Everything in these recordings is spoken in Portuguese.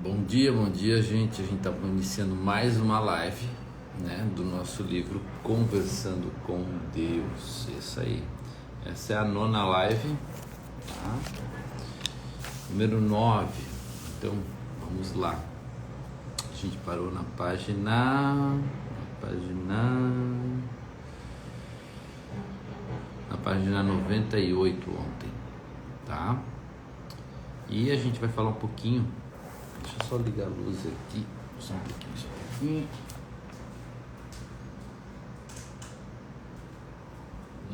Bom dia, gente. A gente está iniciando mais uma live, né, do nosso livro Conversando com Deus. Isso aí. Essa é a 9ª live, tá? Número 9. Então, vamos lá. A gente parou na página 98 ontem, tá? E a gente vai falar um pouquinho. Deixa eu só ligar a luz aqui, só um pouquinho.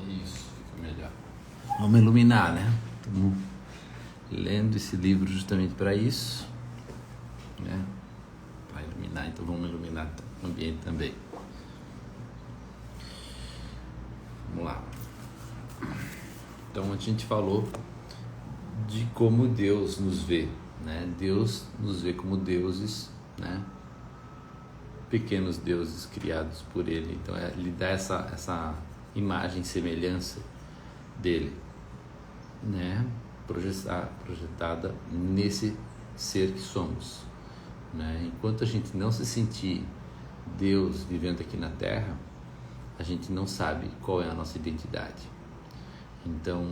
Isso, fica melhor. Vamos iluminar, né? Estamos lendo esse livro justamente para isso, né? Para iluminar, então vamos iluminar o ambiente também. Vamos lá. Então a gente falou de como Deus nos vê, né? Deus nos vê como deuses, né? Pequenos deuses criados por Ele. Então Ele dá essa imagem, semelhança dele, né? Projetada nesse ser que somos, né? Enquanto a gente não se sentir Deus vivendo aqui na Terra, a gente não sabe qual é a nossa identidade. Então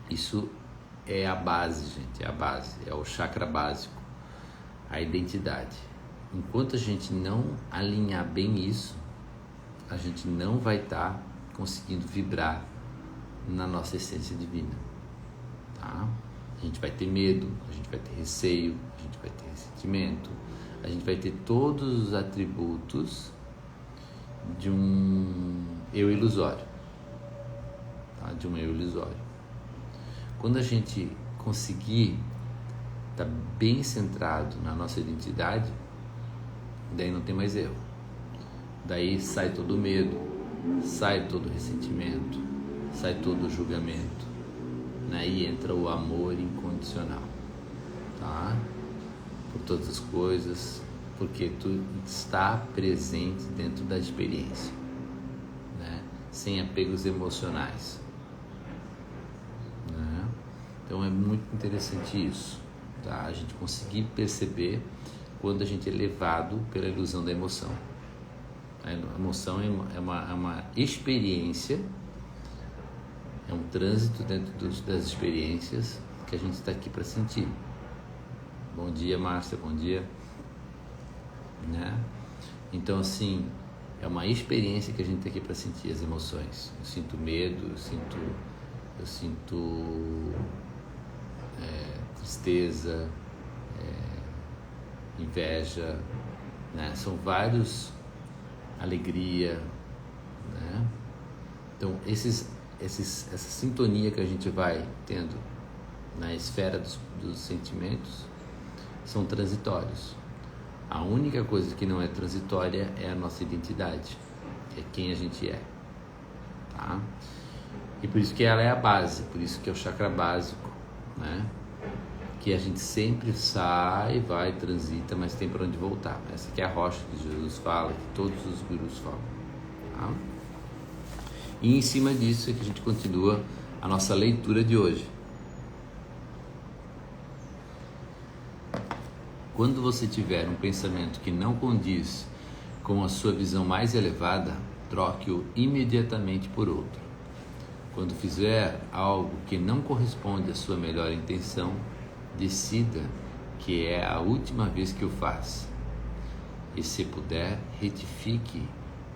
isso é a base, gente, é o chakra básico, a identidade. Enquanto a gente não alinhar bem isso, a gente não vai estar conseguindo vibrar na nossa essência divina, tá? A gente vai ter medo, a gente vai ter receio, a gente vai ter ressentimento, a gente vai ter todos os atributos de um eu ilusório, tá? De um eu ilusório. Quando a gente conseguir estar bem centrado na nossa identidade, daí não tem mais erro. Daí sai todo o medo, sai todo o ressentimento, sai todo o julgamento, né? E entra o amor incondicional, tá? Por todas as coisas, porque tu está presente dentro da experiência, né? Sem apegos emocionais. Então é muito interessante isso, tá? A gente conseguir perceber quando a gente é levado pela ilusão da emoção. A emoção é uma experiência, é um trânsito dentro das experiências que a gente está aqui para sentir. Bom dia, Márcia, bom dia, né? Então, assim, é uma experiência que a gente está aqui para sentir as emoções. Eu sinto medo, eu sinto tristeza, inveja, né? São vários, alegria, né? Então essa sintonia que a gente vai tendo na esfera dos sentimentos são transitórios. A única coisa que não é transitória é a nossa identidade, é quem a gente é, tá? E por isso que ela é a base, por isso que é o chakra básico, né? Que a gente sempre sai, vai, transita, mas tem para onde voltar. Essa aqui é a rocha que Jesus fala, que todos os gurus falam, tá? E em cima disso é que a gente continua a nossa leitura de hoje. Quando você tiver um pensamento que não condiz com a sua visão mais elevada, troque-o imediatamente por outro. Quando fizer algo que não corresponde à sua melhor intenção, decida que é a última vez que o faz. E se puder, retifique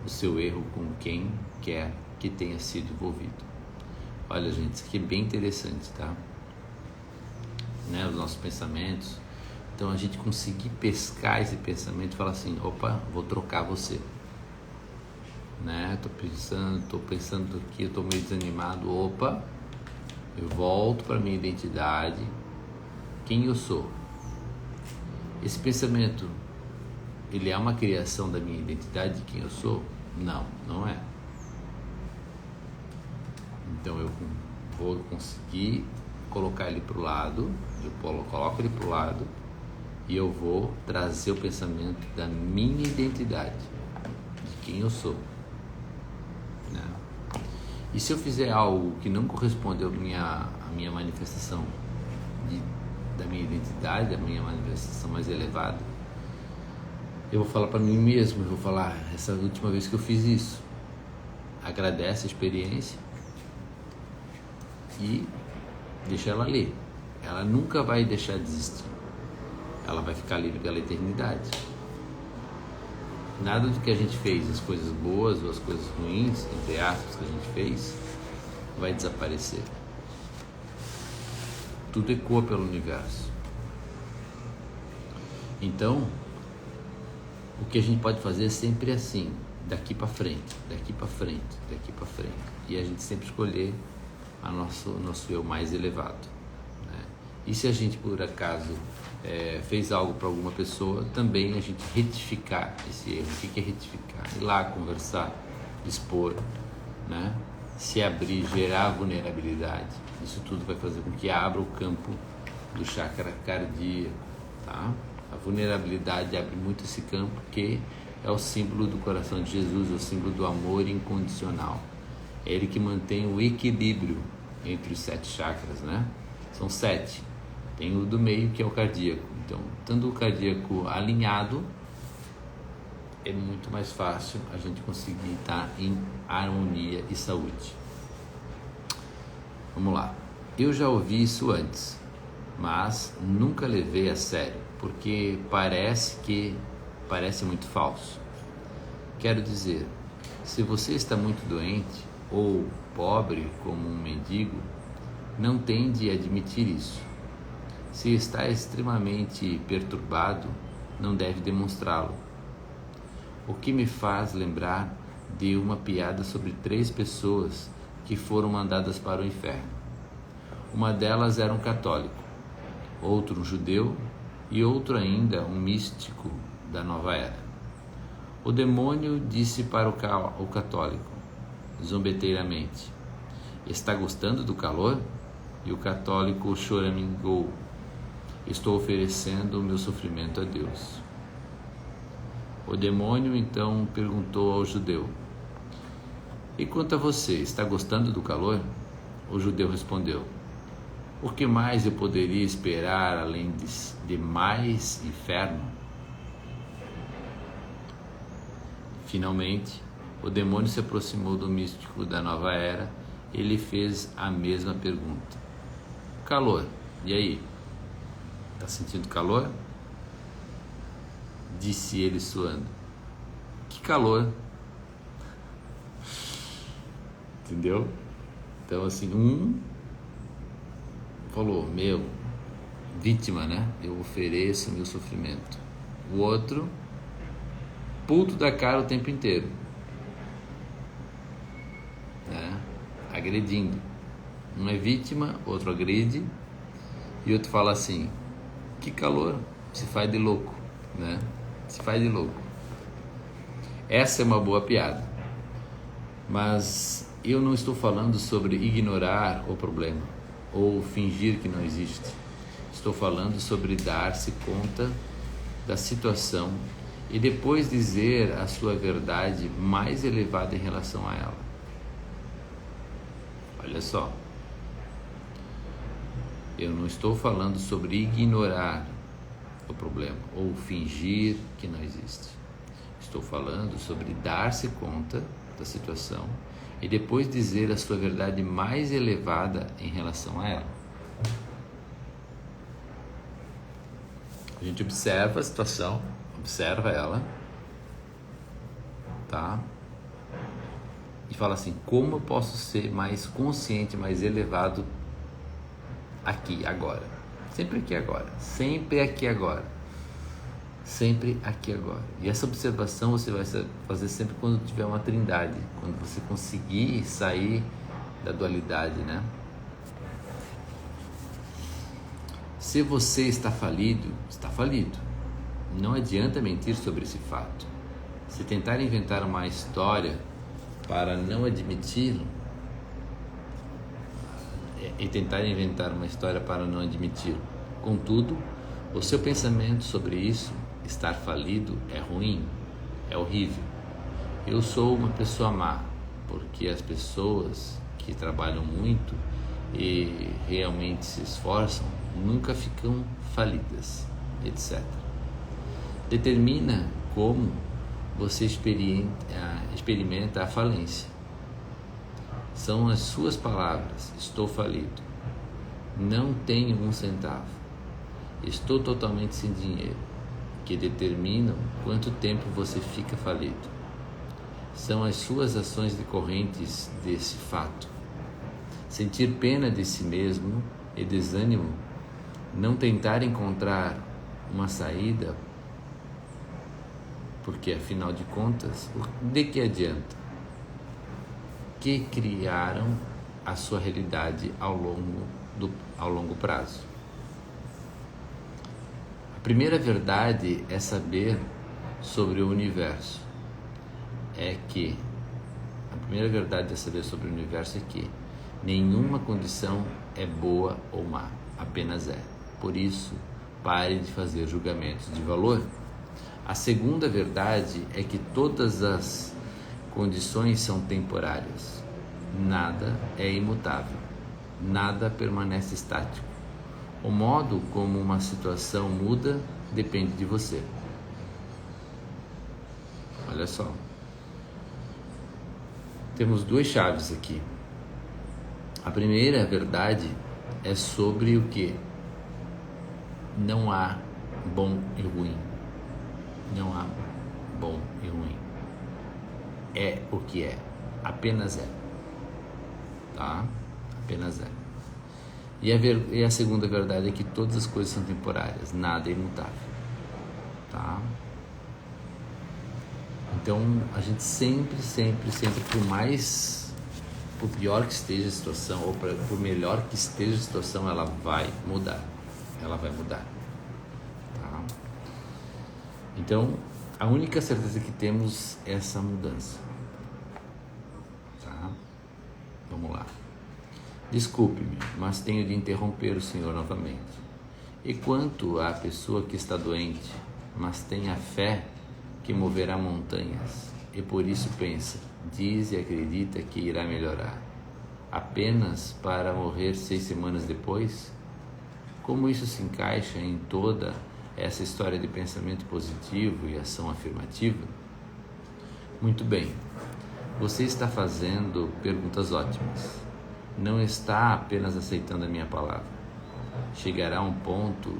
o seu erro com quem quer que tenha sido envolvido. Olha, gente, isso aqui é bem interessante, tá? Né? Os nossos pensamentos. Então a gente conseguir pescar esse pensamento e falar assim, opa, vou trocar você. Né? Tô pensando aqui, eu tô meio desanimado, opa, eu volto para minha identidade, quem eu sou. Esse pensamento, ele é uma criação da minha identidade de quem eu sou? Não, não é. Então eu vou conseguir colocar ele pro lado, eu coloco ele pro lado e eu vou trazer o pensamento da minha identidade, de quem eu sou. E se eu fizer algo que não corresponde à minha manifestação da minha identidade, da minha manifestação mais elevada, eu vou falar para mim mesmo, eu vou falar, essa última vez que eu fiz isso, agradece a experiência e deixa ela ali. Ela nunca vai deixar de existir, ela vai ficar livre pela eternidade. Nada do que a gente fez, as coisas boas ou as coisas ruins, entre aspas, que a gente fez, vai desaparecer. Tudo ecoa pelo universo. Então, o que a gente pode fazer é sempre assim, daqui para frente, daqui para frente, daqui para frente. E a gente sempre escolher o nosso eu mais elevado, né? E se a gente, por acaso, fez algo para alguma pessoa, também a gente retificar esse erro. O que é retificar? Ir lá conversar, expor, né? Se abrir, gerar vulnerabilidade. Isso tudo vai fazer com que abra o campo do chakra cardíaco, tá? A vulnerabilidade abre muito esse campo, que é o símbolo do coração de Jesus, é o símbolo do amor incondicional. É ele que mantém o equilíbrio entre os 7 chakras, né? São 7. Tem o do meio, que é o cardíaco. Então, estando o cardíaco alinhado, é muito mais fácil a gente conseguir estar em harmonia e saúde. Vamos lá. Eu já ouvi isso antes, mas nunca levei a sério, porque parece muito falso. Quero dizer, se você está muito doente ou pobre como um mendigo, não tende a admitir isso. Se está extremamente perturbado, não deve demonstrá-lo. O que me faz lembrar de uma piada sobre 3 pessoas que foram mandadas para o inferno. Uma delas era um católico, outro um judeu e outro ainda um místico da nova era. O demônio disse para o católico, zombeteiramente: "Está gostando do calor?" E o católico choramingou: "Estou oferecendo o meu sofrimento a Deus." O demônio então perguntou ao judeu: "E quanto a você, está gostando do calor?" O judeu respondeu: "O que mais eu poderia esperar além de mais inferno?" Finalmente, o demônio se aproximou do místico da nova era e lhe fez a mesma pergunta: "Calor, e aí? Está sentindo calor?" Disse ele suando: "Que calor!" Entendeu? Então, assim, um falou: vítima, né? Eu ofereço meu sofrimento. O outro, puto da cara o tempo inteiro, né? Agredindo. Um é vítima, outro agride, e outro fala assim: "Que calor!" Se faz de louco, né? Se faz de louco. Essa é uma boa piada, mas eu não estou falando sobre ignorar o problema ou fingir que não existe. Estou falando sobre dar-se conta da situação e depois dizer a sua verdade mais elevada em relação a ela. Olha só, eu não estou falando sobre ignorar o problema ou fingir que não existe. Estou falando sobre dar-se conta da situação e depois dizer a sua verdade mais elevada em relação a ela. A gente observa a situação, observa ela, tá? E fala assim: como eu posso ser mais consciente, mais elevado aqui, agora? Sempre aqui agora, sempre aqui agora, sempre aqui agora. E essa observação você vai fazer sempre quando tiver uma trindade, quando você conseguir sair da dualidade, né? Se você está falido, está falido. Não adianta mentir sobre esse fato. Se tentar inventar uma história para não admiti-lo, e tentar inventar uma história para não admiti-lo. Contudo, o seu pensamento sobre isso, estar falido, é ruim, é horrível. Eu sou uma pessoa má, porque as pessoas que trabalham muito e realmente se esforçam nunca ficam falidas, etc. Determina como você experimenta a falência. São as suas palavras: estou falido, não tenho um centavo, estou totalmente sem dinheiro, que determinam quanto tempo você fica falido. São as suas ações decorrentes desse fato. Sentir pena de si mesmo e desânimo, não tentar encontrar uma saída, porque afinal de contas, de que adianta? Que criaram a sua realidade ao longo prazo. A primeira verdade é saber sobre o universo. A primeira verdade é saber sobre o universo é que nenhuma condição é boa ou má, apenas é. Por isso, pare de fazer julgamentos de valor. A segunda verdade é que todas as condições são temporárias. Nada é imutável. Nada permanece estático. O modo como uma situação muda depende de você. Olha só. Temos duas chaves aqui. A primeira verdade é sobre o que? Não há bom e ruim. Não há bom e ruim. É o que é. Apenas é. Tá? Apenas é. E a segunda verdade é que todas as coisas são temporárias. Nada é imutável. Tá? Então, a gente sempre, por pior que esteja a situação, ou por melhor que esteja a situação, ela vai mudar. Ela vai mudar. Tá? Então, a única certeza que temos é essa mudança. Tá? Vamos lá. Desculpe-me, mas tenho de interromper o senhor novamente. E quanto à pessoa que está doente, mas tem a fé que moverá montanhas, e por isso pensa, diz e acredita que irá melhorar, apenas para morrer 6 semanas depois? Como isso se encaixa em toda essa história de pensamento positivo e ação afirmativa? Muito bem, você está fazendo perguntas ótimas. Não está apenas aceitando a minha palavra. Chegará um ponto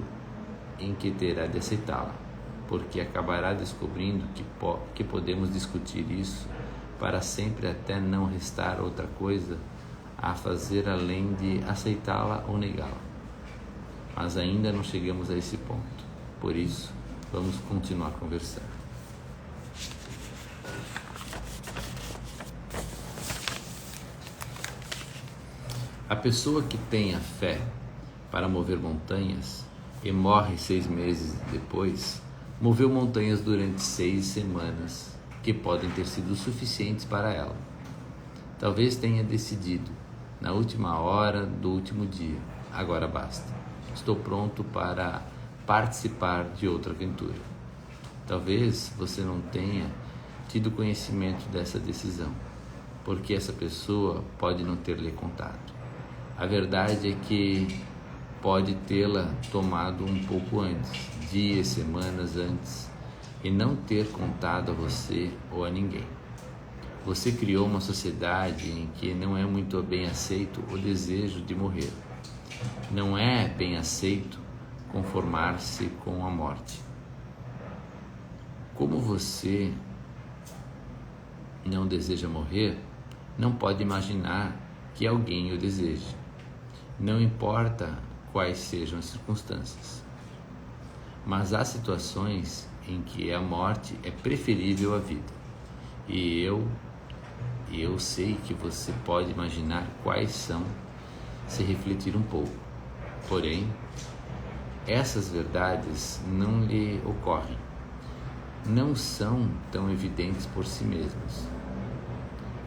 em que terá de aceitá-la, porque acabará descobrindo que podemos discutir isso para sempre até não restar outra coisa a fazer além de aceitá-la ou negá-la. Mas ainda não chegamos a esse ponto. Por isso, vamos continuar conversando. A pessoa que tem a fé para mover montanhas e morre 6 meses depois, moveu montanhas durante 6 semanas, que podem ter sido suficientes para ela. Talvez tenha decidido, na última hora do último dia, agora basta. Estou pronto para participar de outra aventura. Talvez você não tenha tido conhecimento dessa decisão, porque essa pessoa pode não ter lhe contado. A verdade é que pode tê-la tomado um pouco antes, dias, semanas antes, e não ter contado a você ou a ninguém. Você criou uma sociedade em que não é muito bem aceito o desejo de morrer. Não é bem aceito conformar-se com a morte. Como você não deseja morrer, não pode imaginar que alguém o deseje. Não importa quais sejam as circunstâncias. Mas há situações em que a morte é preferível à vida. E eu sei que você pode imaginar quais são, se refletir um pouco. Porém, essas verdades não lhe ocorrem. Não são tão evidentes por si mesmas.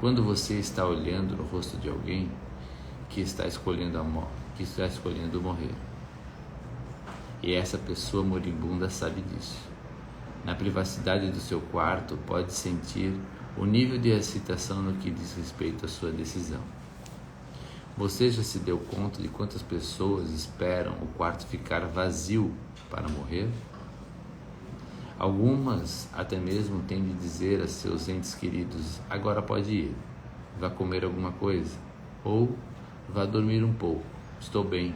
Quando você está olhando no rosto de alguém que está escolhendo morrer, e essa pessoa moribunda sabe disso, na privacidade do seu quarto pode sentir o nível de excitação no que diz respeito à sua decisão. Você já se deu conta de quantas pessoas esperam o quarto ficar vazio para morrer? Algumas até mesmo têm de dizer a seus entes queridos: agora pode ir, vá comer alguma coisa, ou vá dormir um pouco, estou bem,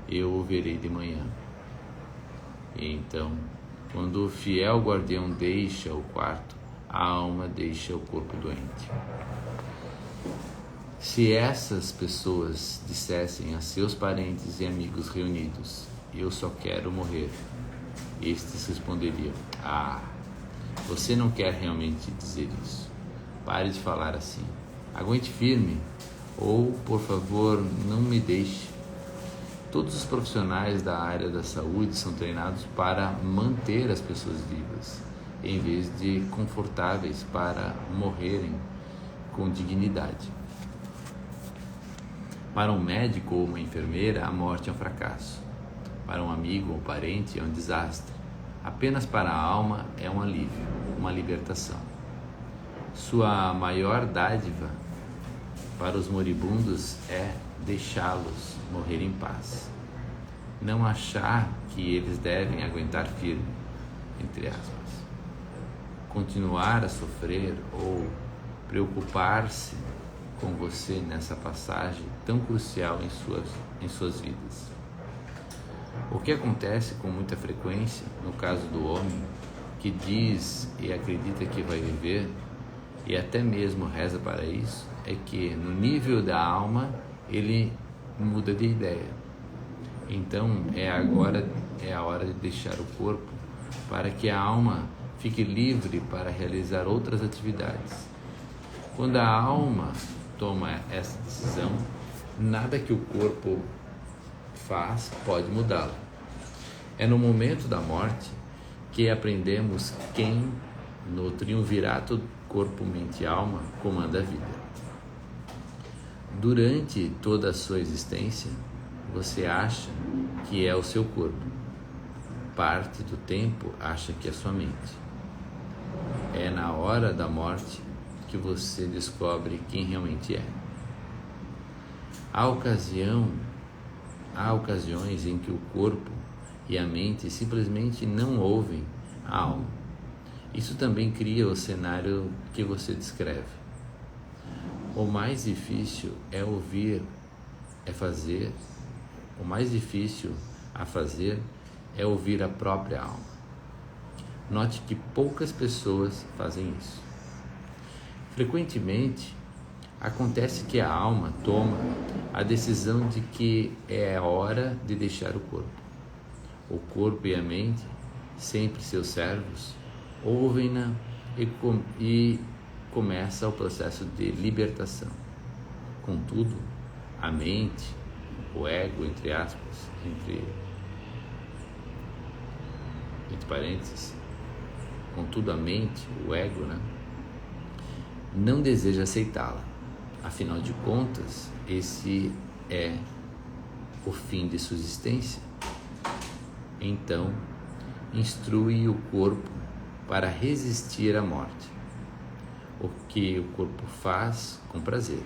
eu o verei de manhã. E então, quando o fiel guardião deixa o quarto, a alma deixa o corpo doente. Se essas pessoas dissessem a seus parentes e amigos reunidos: eu só quero morrer, estes responderiam: ah, você não quer realmente dizer isso. Pare de falar assim. Aguente firme, ou, por favor, não me deixe. Todos os profissionais da área da saúde são treinados para manter as pessoas vivas, em vez de confortáveis para morrerem com dignidade. Para um médico ou uma enfermeira, a morte é um fracasso. Para um amigo ou parente, é um desastre. Apenas para a alma é um alívio, uma libertação. Sua maior dádiva para os moribundos é deixá-los morrer em paz. Não achar que eles devem aguentar firme, entre aspas. Continuar a sofrer ou preocupar-se com você nessa passagem tão crucial em suas vidas. O que acontece com muita frequência, no caso do homem, que diz e acredita que vai viver, e até mesmo reza para isso, é que no nível da alma ele muda de ideia. Então é a hora de deixar o corpo para que a alma fique livre para realizar outras atividades. Quando a alma toma essa decisão, nada que o corpo faz pode mudá-la. É no momento da morte que aprendemos quem, no triunvirato corpo, mente e alma, comanda a vida. Durante toda a sua existência, você acha que é o seu corpo. Parte do tempo acha que é sua mente. É na hora da morte que você descobre quem realmente é. Há ocasiões em que o corpo e a mente simplesmente não ouvem a alma. Isso também cria o cenário que você descreve. O mais difícil a fazer é ouvir a própria alma. Note que poucas pessoas fazem isso. Frequentemente, acontece que a alma toma a decisão de que é a hora de deixar o corpo. O corpo e a mente, sempre seus servos, ouvem-na e começa o processo de libertação. Contudo, a mente, o ego, entre aspas, entre parênteses, contudo a mente, o ego, não deseja aceitá-la. Afinal de contas, esse é o fim de sua existência. Então, instrui o corpo para resistir à morte, o que o corpo faz com prazer,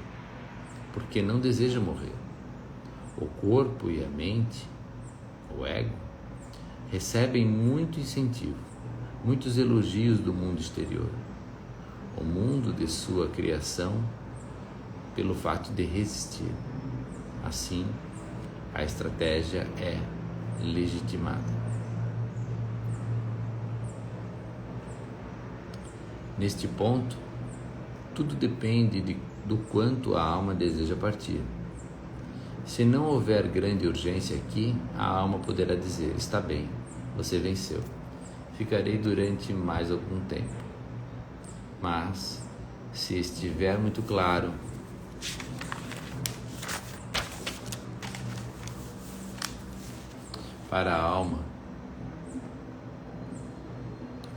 porque não deseja morrer. O corpo e a mente, o ego, recebem muito incentivo, muitos elogios do mundo exterior, o mundo de sua criação, pelo fato de resistir. Assim, a estratégia é legitimada. Neste ponto, tudo depende do quanto a alma deseja partir. Se não houver grande urgência aqui, a alma poderá dizer: está bem, você venceu. Ficarei durante mais algum tempo. Mas, se estiver muito claro para a alma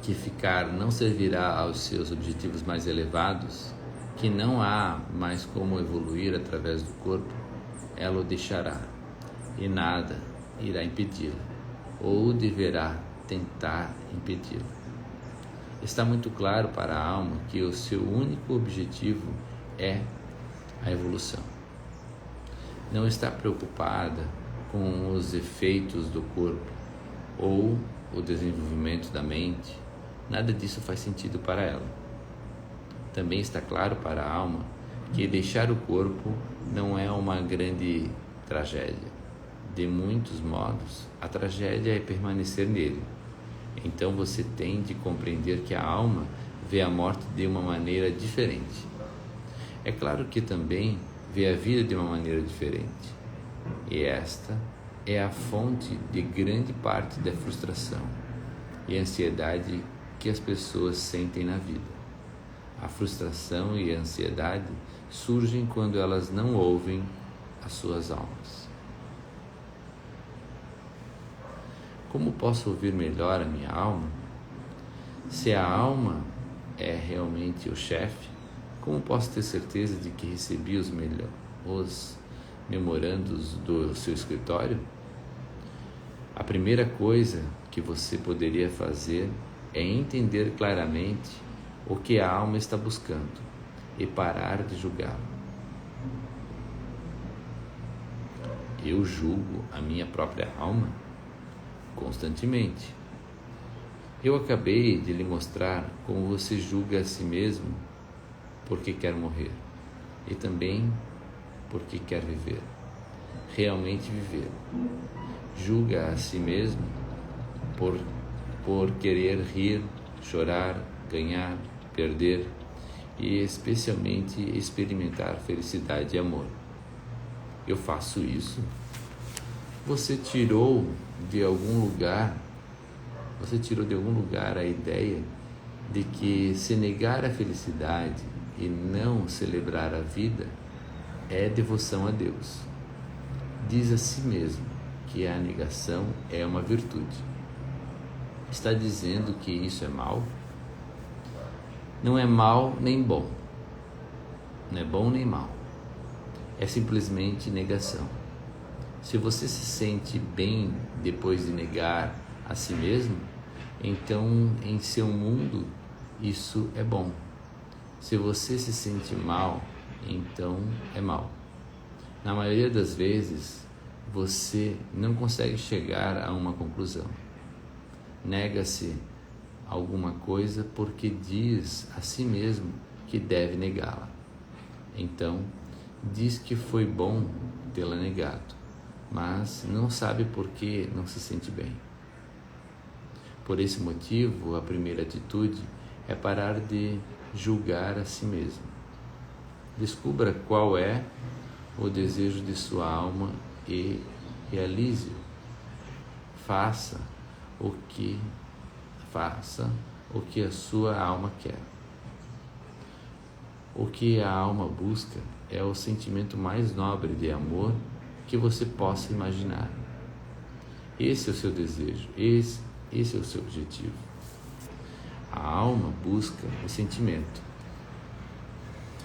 que ficar não servirá aos seus objetivos mais elevados, que não há mais como evoluir através do corpo, ela o deixará e nada irá impedi-la, ou deverá tentar impedi-la. Está muito claro para a alma que o seu único objetivo é a evolução. não está preocupada com os efeitos do corpo ou o desenvolvimento da mente, nada disso faz sentido para ela. Também está claro para a alma que deixar o corpo não é uma grande tragédia. De muitos modos, a tragédia é permanecer nele. Então você tem de compreender que a alma vê a morte de uma maneira diferente. É claro que também vê a vida de uma maneira diferente. E esta é a fonte de grande parte da frustração e ansiedade que as pessoas sentem na vida. A frustração e a ansiedade surgem quando elas não ouvem as suas almas. Como posso ouvir melhor a minha alma? Se a alma é realmente o chefe, como posso ter certeza de que recebi os memorandos do seu escritório? A primeira coisa que você poderia fazer é entender claramente o que a alma está buscando e parar de julgá-la. Eu julgo a minha própria alma constantemente. Eu acabei de lhe mostrar como você julga a si mesmo porque quer morrer e também porque quer viver, realmente viver. Julga a si mesmo por querer rir, chorar, ganhar, perder e especialmente experimentar felicidade e amor. Eu faço isso? Você tirou de algum lugar a ideia de que se negar a felicidade e não celebrar a vida é devoção a Deus. Diz a si mesmo que a negação é uma virtude. Está dizendo que isso é mal? Não é mal nem bom. Não é bom nem mal. É simplesmente negação. Se você se sente bem depois de negar a si mesmo, então em seu mundo isso é bom. Se você se sente mal, então é mal. Na maioria das vezes, você não consegue chegar a uma conclusão. Nega-se alguma coisa porque diz a si mesmo que deve negá-la. Então, diz que foi bom tê-la negado, mas não sabe por que não se sente bem. Por esse motivo, a primeira atitude é parar de julgar a si mesmo. Descubra qual é o desejo de sua alma e realize-o. Faça o que a sua alma quer. O que a alma busca é o sentimento mais nobre de amor que você possa imaginar. Esse é o seu desejo, esse é o seu objetivo. A alma busca o sentimento,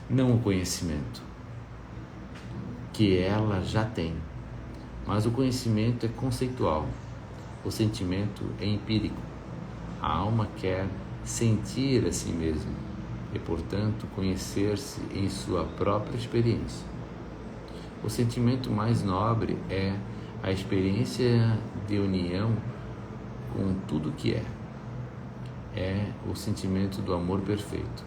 não o conhecimento, que ela já tem. Mas o conhecimento é conceitual, o sentimento é empírico. A alma quer sentir a si mesma e, portanto, conhecer-se em sua própria experiência. O sentimento mais nobre é a experiência de união com tudo que é. É o sentimento do amor perfeito.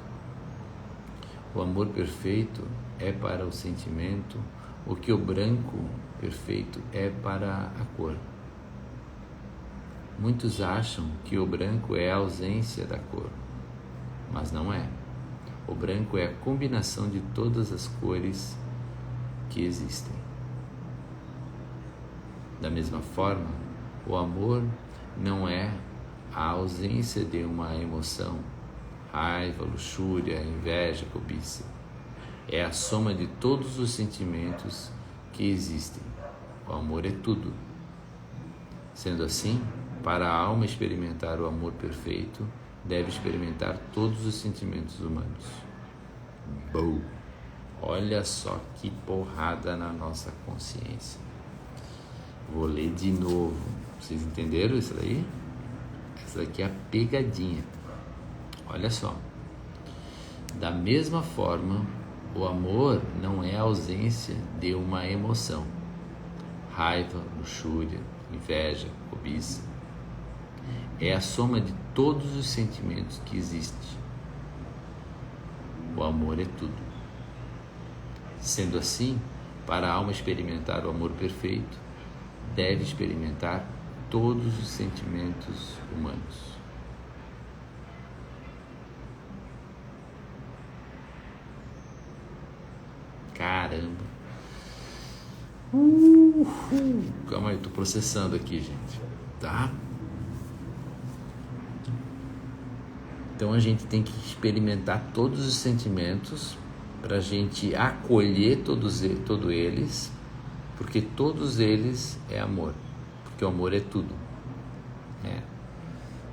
O amor perfeito é para o sentimento o que o branco perfeito é para a cor. Muitos acham que o branco é a ausência da cor, mas não é. O branco é a combinação de todas as cores que existem. Da mesma forma, o amor não é a ausência de uma emoção, raiva, luxúria, inveja, cobiça. É a soma de todos os sentimentos que existem. O amor é tudo. Sendo assim, para a alma experimentar o amor perfeito, deve experimentar todos os sentimentos humanos. Boa! Olha só que porrada na nossa consciência. Vou ler de novo. Vocês entenderam isso daí? Essa daqui é a pegadinha. Olha só. Da mesma forma, O amor não é a ausência de uma emoção. Raiva, luxúria, inveja, cobiça. É a soma de todos os sentimentos que existem. O amor é tudo. Sendo assim, para a alma experimentar o amor perfeito, deve experimentar todos os sentimentos humanos. Caramba! Calma aí, eu tô processando aqui, gente. Tá? Então a gente tem que experimentar todos os sentimentos para a gente acolher todos eles, porque todos eles é amor, porque o amor é tudo.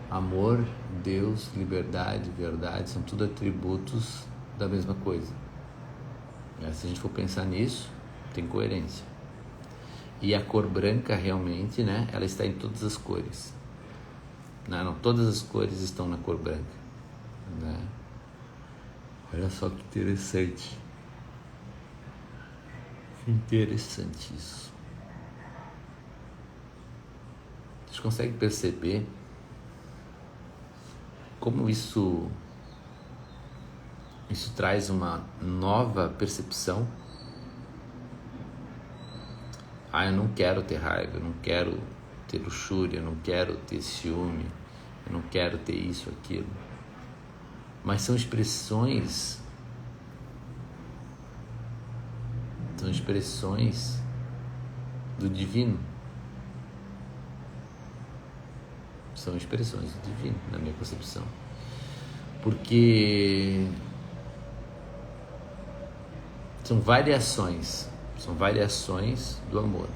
Amor, Deus, liberdade, verdade, são tudo atributos da mesma coisa. Se a gente for pensar nisso, tem coerência. E a cor branca realmente, né, ela está em todas as cores. Não, todas as cores estão na cor branca, né? Olha só que interessante. Que interessante isso. Vocês conseguem perceber como isso traz uma nova percepção? Eu não quero ter raiva, eu não quero ter luxúria, eu não quero ter ciúme, eu não quero ter isso, aquilo. Mas são expressões do divino. São expressões do divino, na minha concepção. Porque são variações do amor.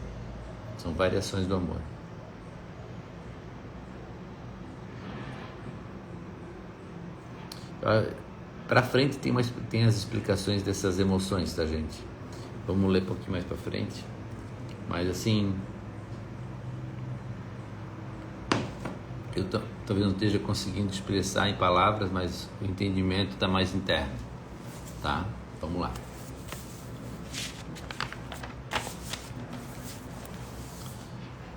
São variações do amor. Para frente tem as explicações dessas emoções, tá, gente? Vamos ler um pouquinho mais para frente. Mas assim, eu talvez não esteja conseguindo expressar em palavras, mas o entendimento está mais interno, tá? Vamos lá.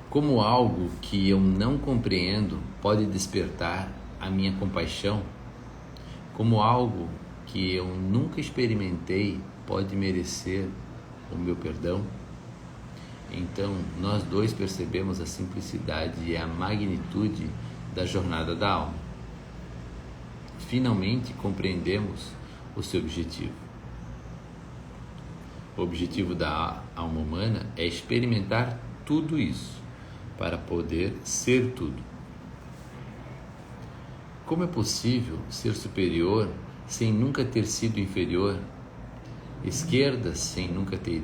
Como algo que eu não compreendo pode despertar a minha compaixão, como algo que eu nunca experimentei pode merecer o meu perdão, então nós dois percebemos a simplicidade e a magnitude da jornada da alma. Finalmente compreendemos o seu objetivo. O objetivo da alma humana é experimentar tudo isso para poder ser tudo. Como é possível ser superior sem nunca ter sido inferior? Esquerda sem nunca ter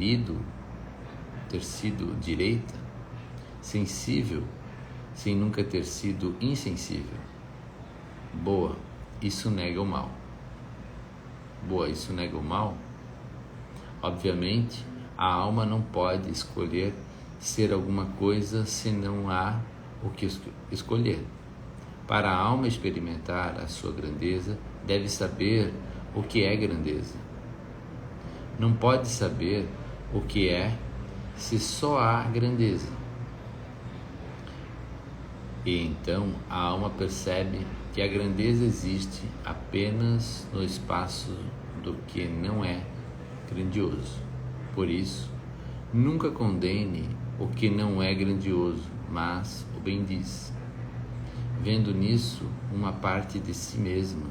sido direita? Sensível sem nunca ter sido insensível? Boa, isso nega o mal. Boa, isso nega o mal? Obviamente, a alma não pode escolher ser alguma coisa se não há o que escolher. Para a alma experimentar a sua grandeza, deve saber o que é grandeza. Não pode saber o que é se só há grandeza. E então a alma percebe que a grandeza existe apenas no espaço do que não é grandioso. Por isso, nunca condene o que não é grandioso, mas o bendiz, vendo nisso uma parte de si mesma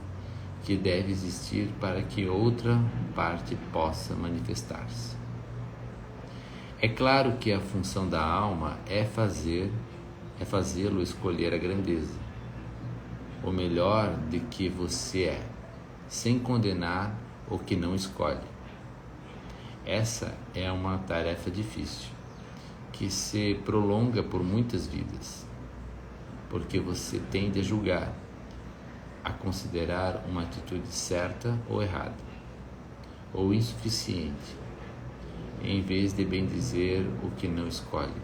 que deve existir para que outra parte possa manifestar-se. É claro que a função da alma é fazê-lo escolher a grandeza, o melhor de que você é, sem condenar o que não escolhe. Essa é uma tarefa difícil, que se prolonga por muitas vidas, porque você tende a julgar, a considerar uma atitude certa ou errada, ou insuficiente, em vez de bendizer o que não escolhe.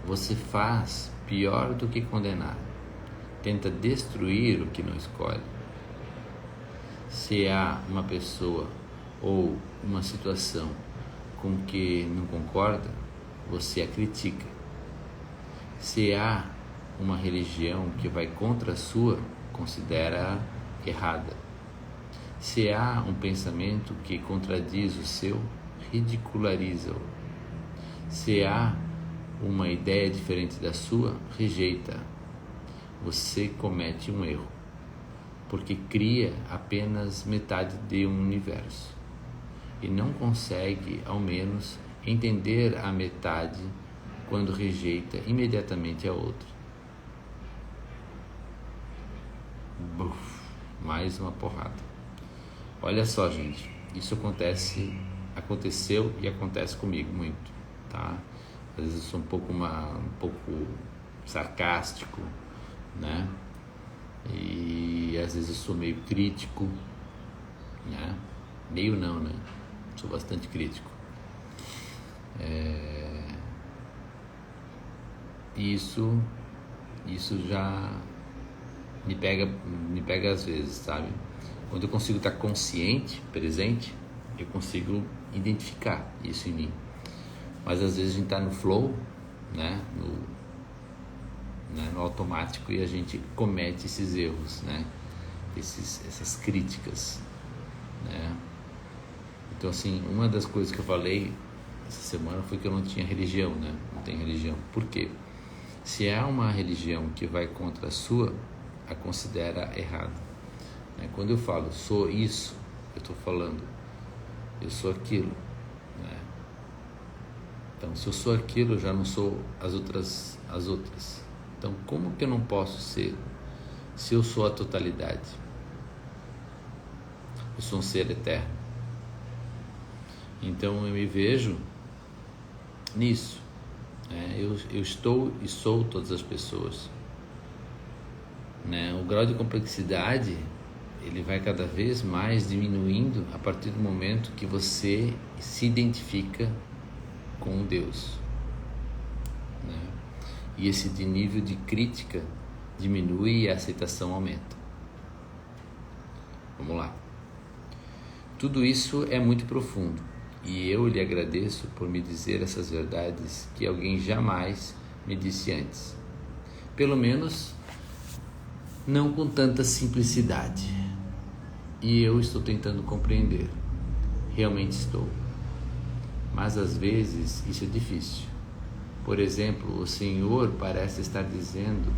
Você faz pior do que condenar, tenta destruir o que não escolhe. Se há uma pessoa ou uma situação com que não concorda, você a critica. Se há uma religião que vai contra a sua, considera-a errada. Se há um pensamento que contradiz o seu, ridiculariza-o. Se há uma ideia diferente da sua, rejeita-a. Você comete um erro, porque cria apenas metade de um universo e não consegue, ao menos, entender a metade quando rejeita imediatamente a outra. Buf, mais uma porrada. Olha só, gente, isso aconteceu e acontece comigo muito, tá? Às vezes eu sou um pouco sarcástico, né? E às vezes eu sou meio crítico, né? Meio não, né? Sou bastante crítico. Isso já me pega às vezes, sabe? Quando eu consigo estar consciente, presente, eu consigo identificar isso em mim. Mas às vezes a gente está no flow, né? No automático, e a gente comete esses erros, né? Essas críticas, né? Então, assim, uma das coisas que eu falei essa semana foi que eu não tinha religião, né? Não tenho religião. Por quê? Se há uma religião que vai contra a sua, a considera errada. Quando eu falo sou isso, eu estou falando eu sou aquilo, né? Então, se eu sou aquilo, eu já não sou as outras. Então, como que eu não posso ser se eu sou a totalidade? Eu sou um ser eterno. Então, eu me vejo nisso, né? Eu estou e sou todas as pessoas, né? O grau de complexidade, ele vai cada vez mais diminuindo a partir do momento que você se identifica com Deus, né? E esse nível de crítica diminui e a aceitação aumenta. Vamos lá. Tudo isso é muito profundo e eu lhe agradeço por me dizer essas verdades que alguém jamais me disse antes. Pelo menos não com tanta simplicidade. E eu estou tentando compreender. Realmente estou. Mas às vezes isso é difícil. Por exemplo, o Senhor parece estar dizendo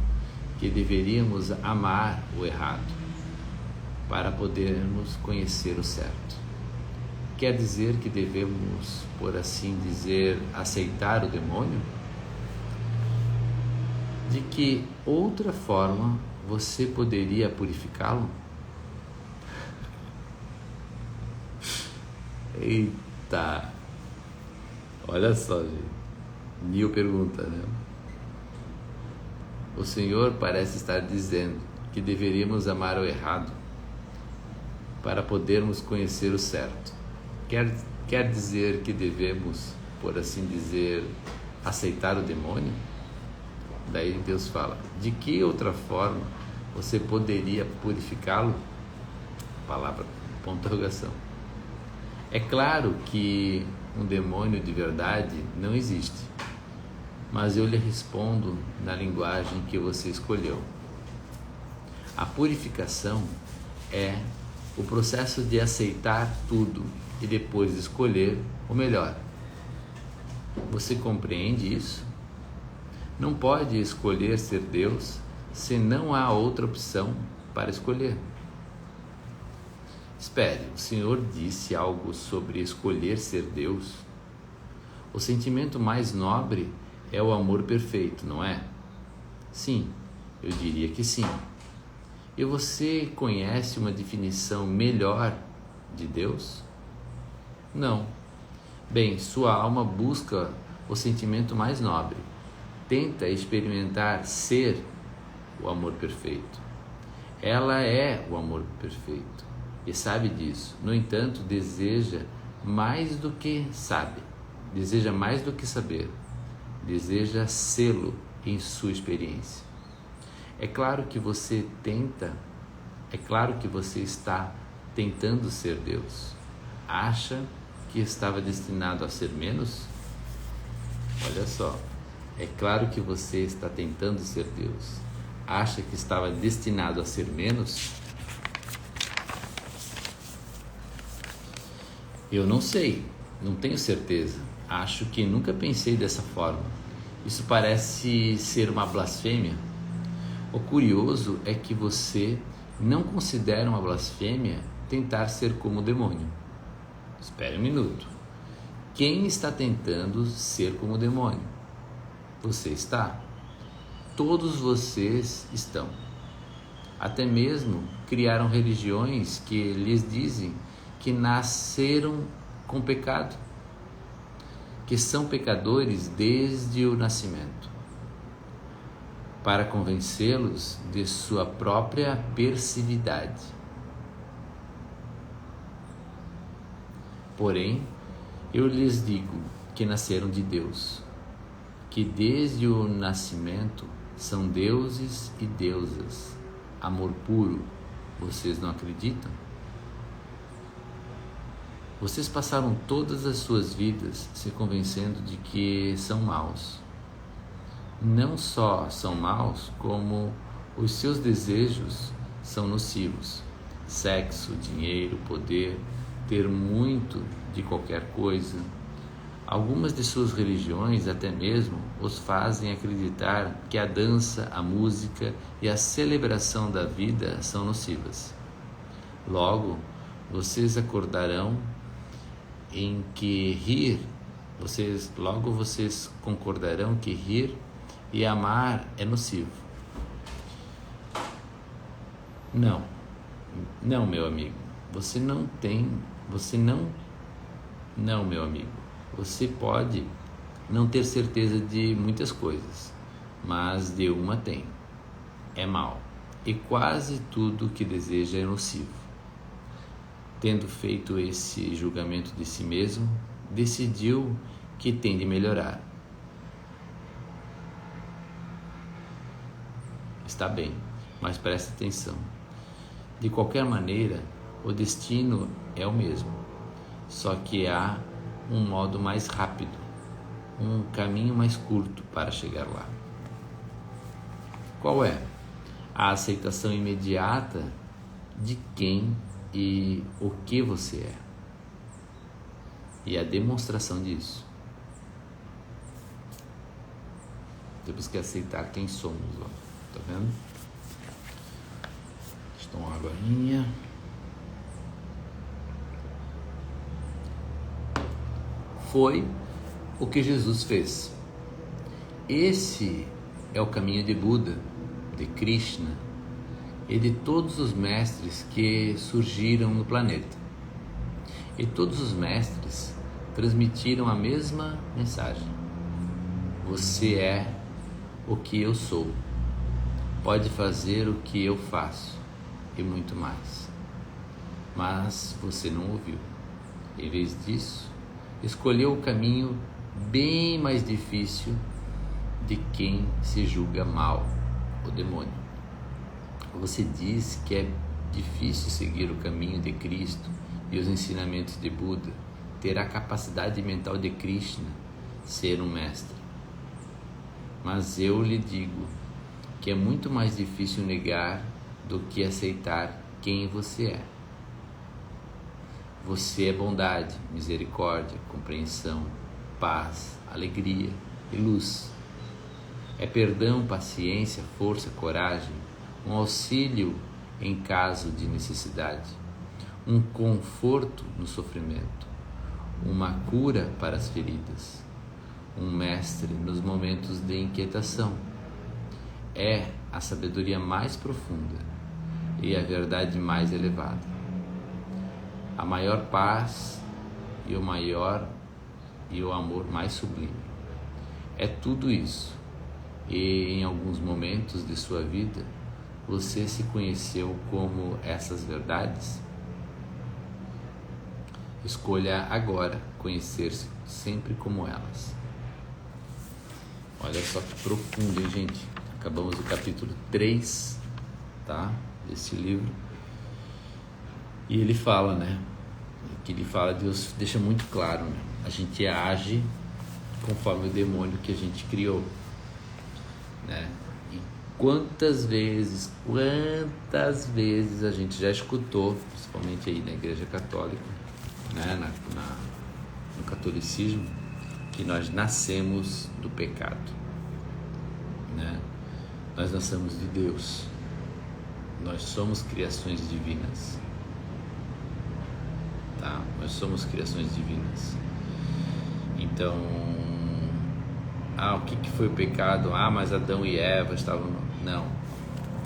que deveríamos amar o errado para podermos conhecer o certo. Quer dizer que devemos, por assim dizer, aceitar o demônio? De que outra forma você poderia purificá-lo? Eita! Olha só, gente. Neil pergunta, né? O Senhor parece estar dizendo que deveríamos amar o errado para podermos conhecer o certo. Quer dizer que devemos, por assim dizer, aceitar o demônio? Daí Deus fala, de que outra forma você poderia purificá-lo? Palavra, ponto de interrogação. É claro que um demônio de verdade não existe, mas eu lhe respondo na linguagem que você escolheu. A purificação é o processo de aceitar tudo e depois escolher o melhor. Você compreende isso? Não pode escolher ser Deus se não há outra opção para escolher. Espere, o Senhor disse algo sobre escolher ser Deus? O sentimento mais nobre é o amor perfeito, não é? Sim, eu diria que sim. E você conhece uma definição melhor de Deus? Não. Bem, sua alma busca o sentimento mais nobre. Tenta experimentar ser o amor perfeito. Ela é o amor perfeito e sabe disso. No entanto, deseja mais do que sabe. Deseja mais do que saber. Deseja sê-lo em sua experiência. É claro que você está tentando ser Deus? Acha que estava destinado a ser menos? Olha só, é claro que você está tentando ser Deus. Acha que estava destinado a ser menos? Eu não sei, não tenho certeza. Acho que nunca pensei dessa forma. Isso parece ser uma blasfêmia. O curioso é que você não considera uma blasfêmia tentar ser como o demônio. Espere um minuto. Quem está tentando ser como o demônio? Você está. Todos vocês estão. Até mesmo criaram religiões que lhes dizem que nasceram com pecado, que são pecadores desde o nascimento, para convencê-los de sua própria perversividade. Porém, eu lhes digo que nasceram de Deus, que desde o nascimento são deuses e deusas. Amor puro, vocês não acreditam? Vocês passaram todas as suas vidas se convencendo de que são maus. Não só são maus, como os seus desejos são nocivos. Sexo, dinheiro, poder, ter muito de qualquer coisa. Algumas de suas religiões até mesmo os fazem acreditar que a dança, a música e a celebração da vida são nocivas. Logo, vocês acordarão em que vocês concordarão que rir e amar é nocivo. Não, meu amigo, não, meu amigo, você pode não ter certeza de muitas coisas, mas de uma tem, é mal, e quase tudo que deseja é nocivo. Tendo feito esse julgamento de si mesmo, decidiu que tem de melhorar. Está bem, mas preste atenção. De qualquer maneira, o destino é o mesmo, só que há um modo mais rápido, um caminho mais curto para chegar lá. Qual é? A aceitação imediata de quem e o que você é, e a demonstração disso. Temos que aceitar quem somos, ó. Tá vendo? Estou uma aguinha. Foi o que Jesus fez. Esse é o caminho de Buda, de Krishna e de todos os mestres que surgiram no planeta. E todos os mestres transmitiram a mesma mensagem: você é o que eu sou, pode fazer o que eu faço e muito mais. Mas você não ouviu. Em vez disso, escolheu o caminho bem mais difícil de quem se julga mal, o demônio. Você diz que é difícil seguir o caminho de Cristo e os ensinamentos de Buda, ter a capacidade mental de Krishna, ser um mestre. Mas eu lhe digo que é muito mais difícil negar do que aceitar quem você é. Você é bondade, misericórdia, compreensão, paz, alegria e luz. É perdão, paciência, força, coragem, um auxílio em caso de necessidade, um conforto no sofrimento, uma cura para as feridas, um mestre nos momentos de inquietação. É a sabedoria mais profunda e a verdade mais elevada, a maior paz e o amor mais sublime. É tudo isso, e em alguns momentos de sua vida você se conheceu como essas verdades? Escolha agora conhecer-se sempre como elas. Olha só que profundo, hein, gente? Acabamos o capítulo 3, tá? Desse livro. E ele fala, né? Que ele fala, Deus deixa muito claro, né? A gente age conforme o demônio que a gente criou, né? E quantas vezes a gente já escutou, principalmente aí na Igreja Católica, né? No catolicismo, que nós nascemos do pecado, né? Nós nascemos de Deus, nós somos criações divinas, tá? Nós somos criações divinas. Então, o que foi o pecado? Mas Adão e Eva estavam... Não,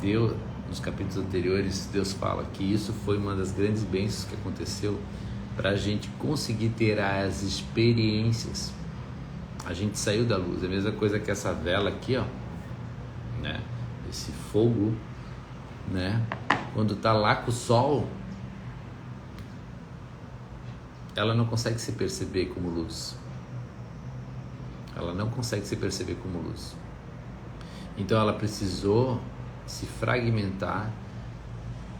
Deus, nos capítulos anteriores, Deus fala que isso foi uma das grandes bênçãos que aconteceu para a gente conseguir ter as experiências. A gente saiu da luz, é a mesma coisa que essa vela aqui, ó, né? Esse fogo, né? Quando tá lá com o sol, ela não consegue se perceber como luz. Ela não consegue se perceber como luz. Então ela precisou se fragmentar,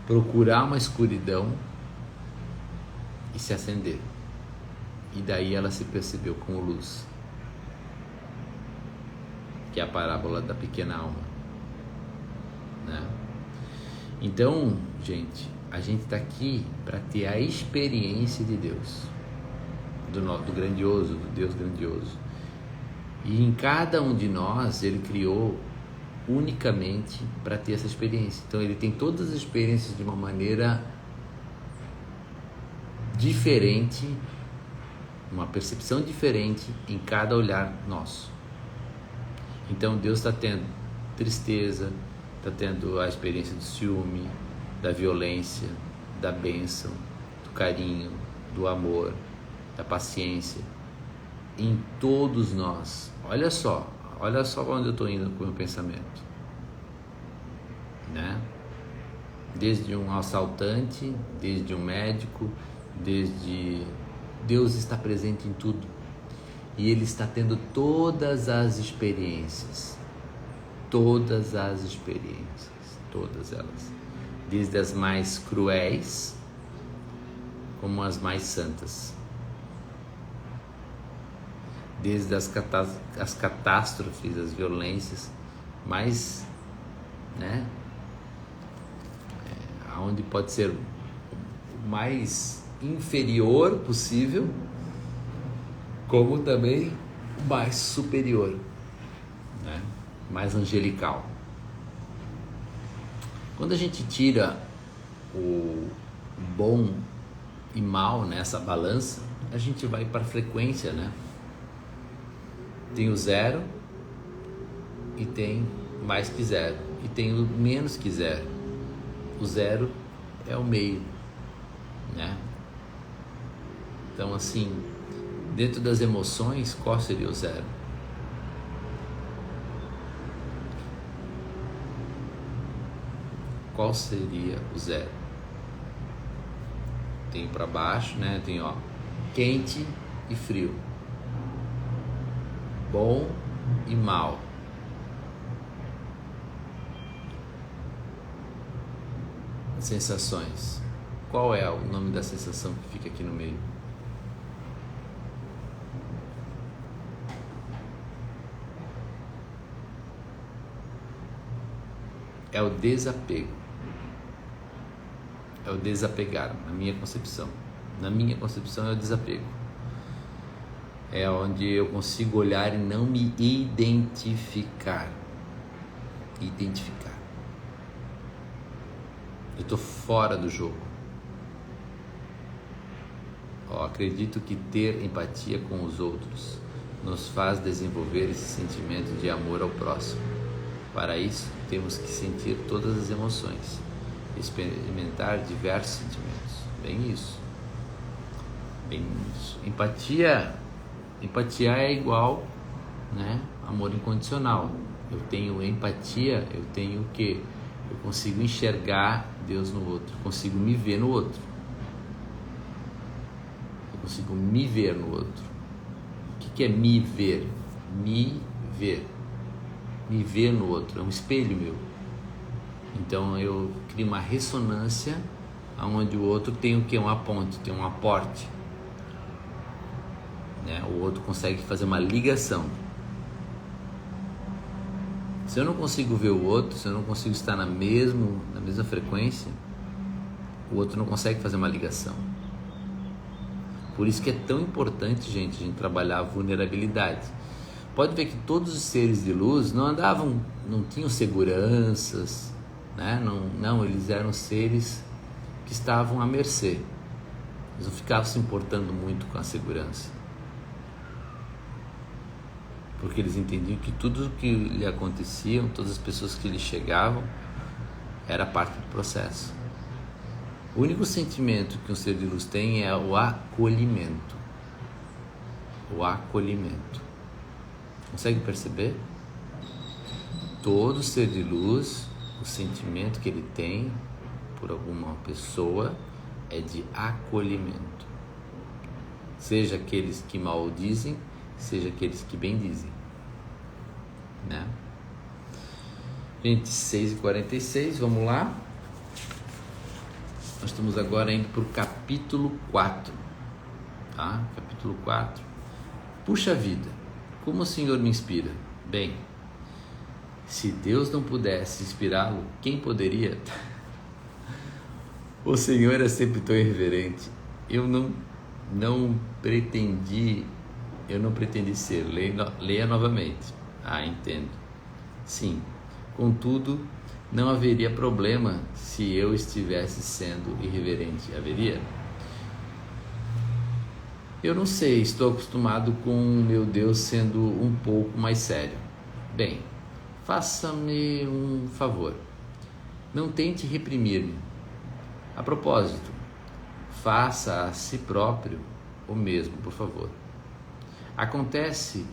procurar uma escuridão e se acender. E daí ela se percebeu como luz, que é a parábola da pequena alma, né? Então, gente, a gente está aqui para ter a experiência de Deus, do grandioso, do Deus grandioso. E em cada um de nós, Ele criou unicamente para ter essa experiência. Então, Ele tem todas as experiências de uma maneira diferente, uma percepção diferente em cada olhar nosso. Então, Deus está tendo tristeza, está tendo a experiência do ciúme, da violência, da bênção, do carinho, do amor, da paciência, em todos nós. Olha só onde eu estou indo com o meu pensamento, né? Desde um assaltante, desde um médico, Deus está presente em tudo, e Ele está tendo todas as experiências, todas elas, desde as mais cruéis como as mais santas, desde as catástrofes, as violências mais, né, aonde pode ser o mais inferior possível, como também o mais superior, né, mais angelical. Quando a gente tira o bom e mal nessa balança, a gente vai para a frequência, né? Tem o zero e tem mais que zero, e tem o menos que zero. O zero é o meio, né? Então, assim, dentro das emoções, qual seria o zero? Qual seria o zero? Tem para baixo, né? Tem, ó, quente e frio, bom e mal. Sensações. Qual é o nome da sensação que fica aqui no meio? É o desapego. É o desapegar, na minha concepção. Na minha concepção é o desapego. É onde eu consigo olhar e não me identificar. Eu estou fora do jogo. Acredito que ter empatia com os outros nos faz desenvolver esse sentimento de amor ao próximo. Para isso, temos que sentir todas as emoções, experimentar diversos sentimentos. Bem isso. Empatia é igual, né, amor incondicional. Eu tenho empatia, eu tenho o quê? Eu consigo enxergar Deus no outro, consigo me ver no outro. Eu consigo me ver no outro. O que é me ver? Me ver. Me ver no outro, é um espelho meu. Então eu crio uma ressonância onde o outro tem o que? Uma ponte, tem um aporte, né? O outro consegue fazer uma ligação. Se eu não consigo ver o outro, se eu não consigo estar na mesma frequência, o outro não consegue fazer uma ligação. Por isso que é tão importante, gente, a gente trabalhar a vulnerabilidade. Pode ver que todos os seres de luz não andavam, não tinham seguranças, né? Não, eles eram seres que estavam à mercê. Eles não ficavam se importando muito com a segurança. Porque eles entendiam que tudo o que lhe acontecia, todas as pessoas que lhe chegavam, era parte do processo. O único sentimento que um ser de luz tem é o acolhimento. O acolhimento. Consegue perceber? Todo ser de luz, o sentimento que ele tem por alguma pessoa é de acolhimento. Seja aqueles que maldizem, seja aqueles que bendizem, né? Gente, 6h46, vamos lá. Nós estamos agora indo para o capítulo 4, tá? Capítulo 4. Puxa vida, como o Senhor me inspira? Bem, se Deus não pudesse inspirá-lo, quem poderia? O Senhor é sempre tão irreverente. Eu não pretendi ser. Leia novamente. Entendo. Sim, contudo, não haveria problema se eu estivesse sendo irreverente. Haveria? Eu não sei, estou acostumado com meu Deus sendo um pouco mais sério. Bem, faça-me um favor. Não tente reprimir-me. A propósito, faça a si próprio o mesmo, por favor. Acontece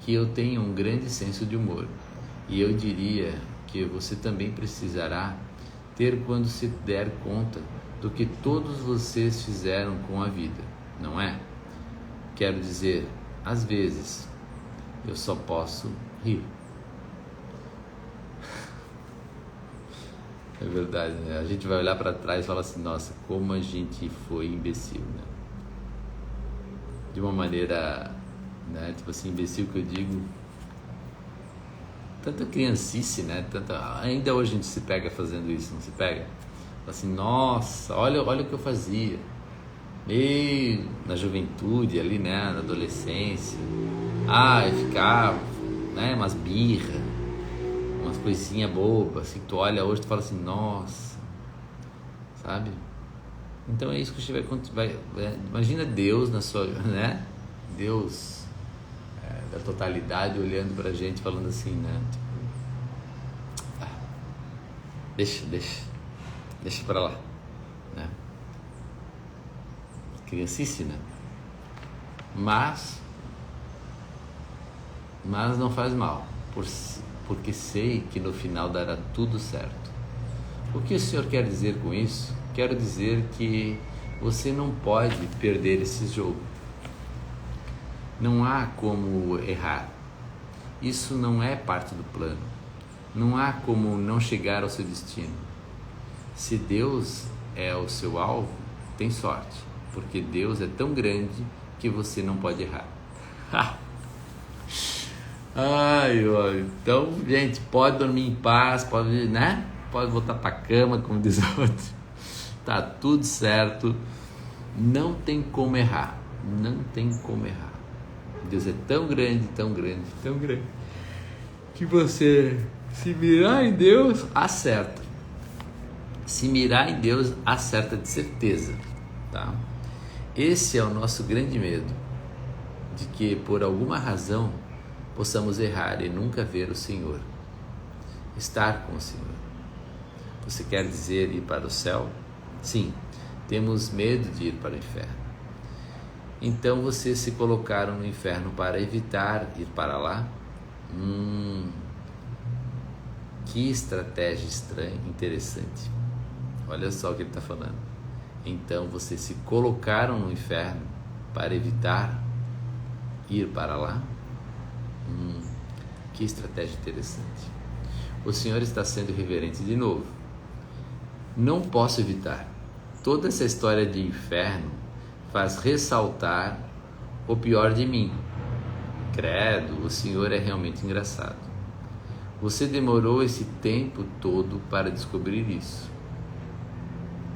que eu tenho um grande senso de humor e eu diria que você também precisará ter quando se der conta do que todos vocês fizeram com a vida, não é? Quero dizer, às vezes, eu só posso rir. É verdade, né? A gente vai olhar para trás e falar assim, nossa, como a gente foi imbecil, né? De uma maneira, né? Tipo assim, imbecil que eu digo, tanta criancice, né? Ainda hoje a gente se pega fazendo isso, não se pega? Fala assim, nossa, olha o que eu fazia. Meio na juventude ali, né? Na adolescência. Eu ficava, né? Umas birra, umas coisinhas bobas, assim, tu olha hoje e fala assim, nossa, sabe? Então é isso que a gente vai imagina Deus na sua, né? Deus da totalidade olhando pra gente, falando assim, né? Tipo, deixa pra lá, né? Criancice, né? Mas não faz mal, porque sei que no final dará tudo certo. O que o Senhor quer dizer com isso? Quero dizer que você não pode perder esse jogo. Não há como errar. Isso não é parte do plano. Não há como não chegar ao seu destino. Se Deus é o seu alvo, tem sorte, porque Deus é tão grande que você não pode errar. Então, gente, pode dormir em paz, pode, né? Pode voltar para a cama, como diz o outro. Tá tudo certo. Não tem como errar. Não tem como errar. Deus é tão grande, tão grande, tão grande, que você, se mirar em Deus, acerta. Se mirar em Deus, acerta de certeza, tá? Esse é o nosso grande medo, de que por alguma razão possamos errar e nunca ver o Senhor, estar com o Senhor. Você quer dizer ir para o céu? Sim, temos medo de ir para o inferno. Então vocês se colocaram no inferno para evitar ir para lá? Que estratégia estranha, interessante. Olha só o que ele está falando. Então vocês se colocaram no inferno para evitar ir para lá? Que estratégia interessante. O Senhor está sendo irreverente de novo. Não posso evitar. toda essa história de inferno faz ressaltar o pior de mim. Credo, o Senhor é realmente engraçado. Você demorou esse tempo todo para descobrir isso.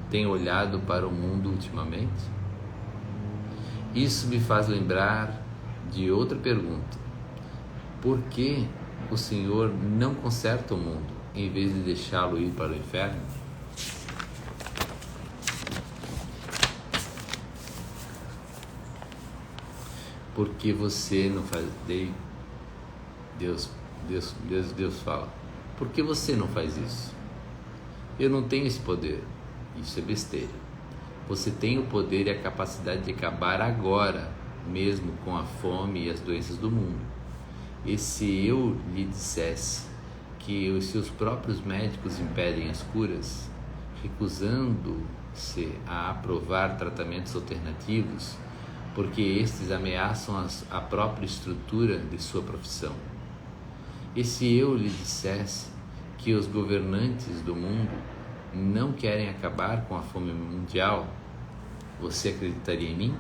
Tem olhado para o mundo ultimamente? Isso me faz lembrar de outra pergunta. Por que o Senhor não conserta o mundo em vez de deixá-lo ir para o inferno? Por que você não faz? Deus fala. Por que você não faz isso? Eu não tenho esse poder. Isso é besteira. Você tem o poder e a capacidade de acabar agora, mesmo com a fome e as doenças do mundo. E se eu lhe dissesse que os seus próprios médicos impedem as curas, recusando-se a aprovar tratamentos alternativos, porque estes ameaçam a própria estrutura de sua profissão? E se eu lhe dissesse que os governantes do mundo não querem acabar com a fome mundial, você acreditaria em mim?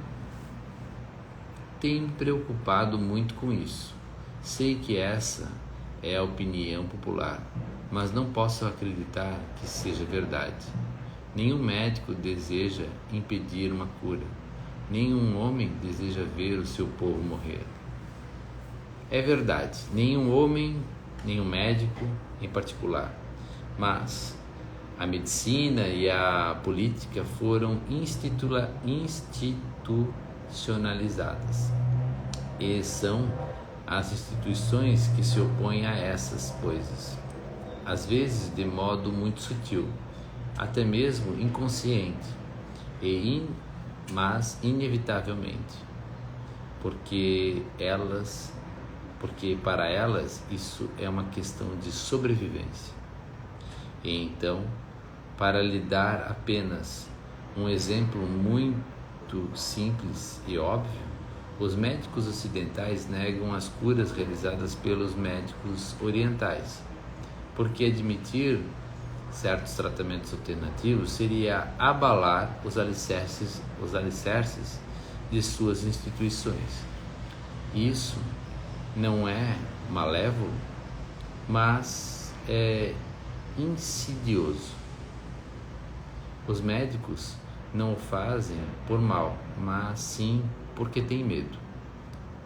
Tenho me preocupado muito com isso. Sei que essa é a opinião popular, mas não posso acreditar que seja verdade. Nenhum médico deseja impedir uma cura. Nenhum homem deseja ver o seu povo morrer. É verdade, nenhum homem, nenhum médico em particular, mas a medicina e a política foram institucionalizadas, e são as instituições que se opõem a essas coisas, às vezes de modo muito sutil, até mesmo inconsciente, mas inevitavelmente, porque para elas isso é uma questão de sobrevivência. E então, para lhe dar apenas um exemplo muito simples e óbvio, os médicos ocidentais negam as curas realizadas pelos médicos orientais, porque admitir certos tratamentos alternativos seria abalar os alicerces de suas instituições. Isso não é malévolo, mas é insidioso. Os médicos não o fazem por mal, mas sim porque têm medo.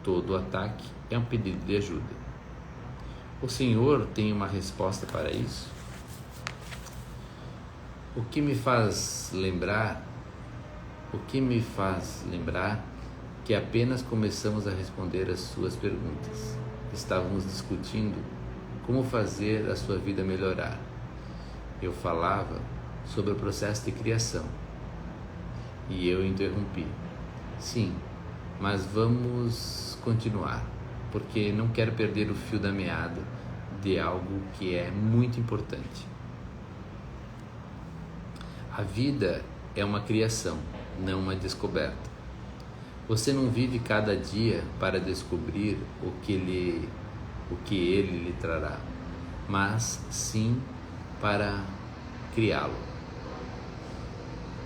Todo ataque é um pedido de ajuda. O Senhor tem uma resposta para isso? O que me faz lembrar que apenas começamos a responder as suas perguntas. Estávamos discutindo como fazer a sua vida melhorar. Eu falava sobre o processo de criação e eu interrompi. Sim, mas vamos continuar, porque não quero perder o fio da meada de algo que é muito importante. A vida é uma criação, não uma descoberta. Você não vive cada dia para descobrir o que ele lhe trará, mas sim para criá-lo.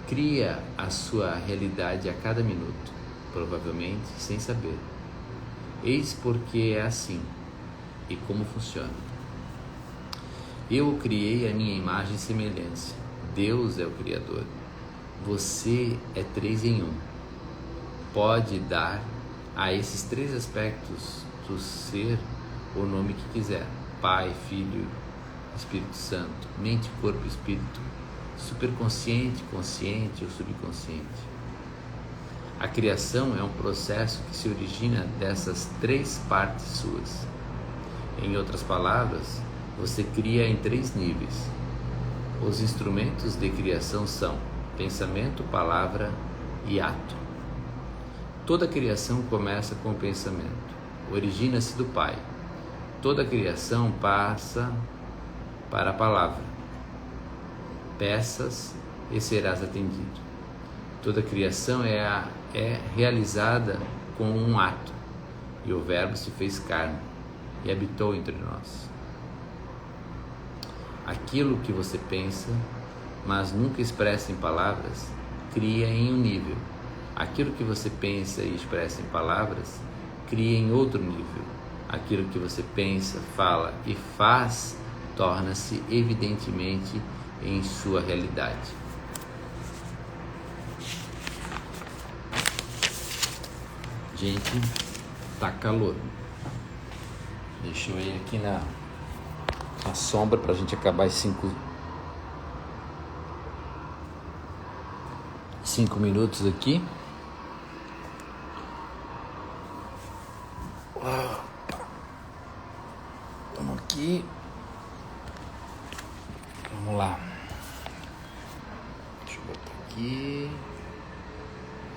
Cria a sua realidade a cada minuto, provavelmente sem saber. Eis porque é assim e como funciona. Eu o criei à minha imagem e semelhança. Deus é o Criador. Você é 3 em 1. Pode dar a esses 3 aspectos do ser o nome que quiser: Pai, Filho, Espírito Santo, mente, corpo, espírito, superconsciente, consciente ou subconsciente. A criação é um processo que se origina dessas 3 partes suas. Em outras palavras, você cria em 3 níveis. Os instrumentos de criação são pensamento, palavra e ato. Toda criação começa com o pensamento, origina-se do Pai. Toda criação passa para a palavra. Peças e serás atendido. Toda criação é realizada com um ato, e o Verbo se fez carne e habitou entre nós. Aquilo que você pensa, mas nunca expressa em palavras, cria em um nível. Aquilo que você pensa e expressa em palavras, cria em outro nível. Aquilo que você pensa, fala e faz, torna-se evidentemente em sua realidade. Gente, tá calor. Deixa eu ir aqui na sombra pra gente acabar em 5 minutos aqui. Vamos aqui. Vamos lá. Deixa eu botar aqui.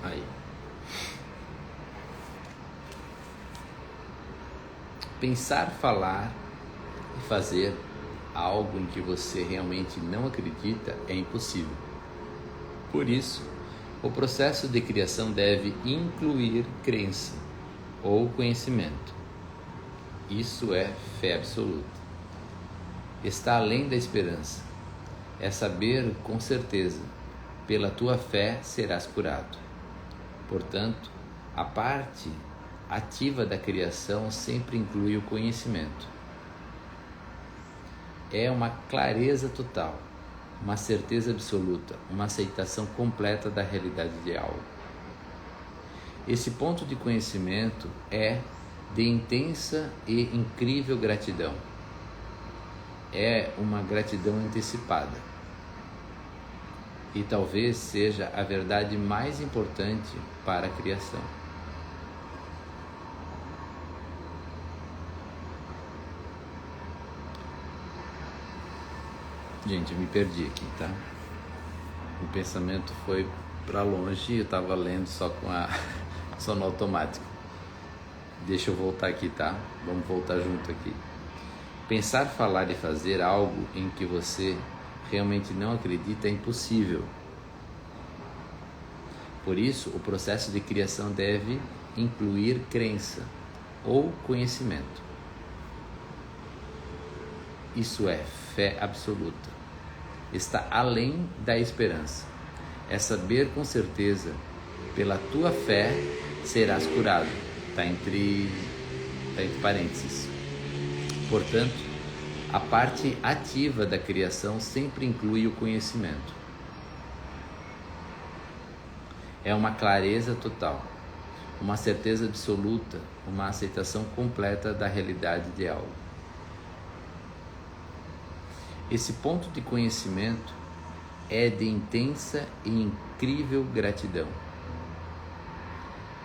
Aí. Pensar, falar e fazer algo em que você realmente não acredita é impossível. Por isso, o processo de criação deve incluir crença ou conhecimento. Isso é fé absoluta. Está além da esperança. É saber com certeza, pela tua fé serás curado. Portanto, a parte ativa da criação sempre inclui o conhecimento. É uma clareza total, uma certeza absoluta, uma aceitação completa da realidade de algo. Esse ponto de conhecimento é de intensa e incrível gratidão. É uma gratidão antecipada. E talvez seja a verdade mais importante para a criação. Gente, eu me perdi aqui, tá? O pensamento foi para longe e eu estava lendo só no automático. Deixa eu voltar aqui, tá? Vamos voltar junto aqui. Pensar, falar e fazer algo em que você realmente não acredita é impossível. Por isso, o processo de criação deve incluir crença ou conhecimento. Isso é fé absoluta. Está além da esperança. É saber com certeza, pela tua fé serás curado. Está entre parênteses. Portanto, a parte ativa da criação sempre inclui o conhecimento. É uma clareza total, uma certeza absoluta, uma aceitação completa da realidade de algo. Esse ponto de conhecimento é de intensa e incrível gratidão.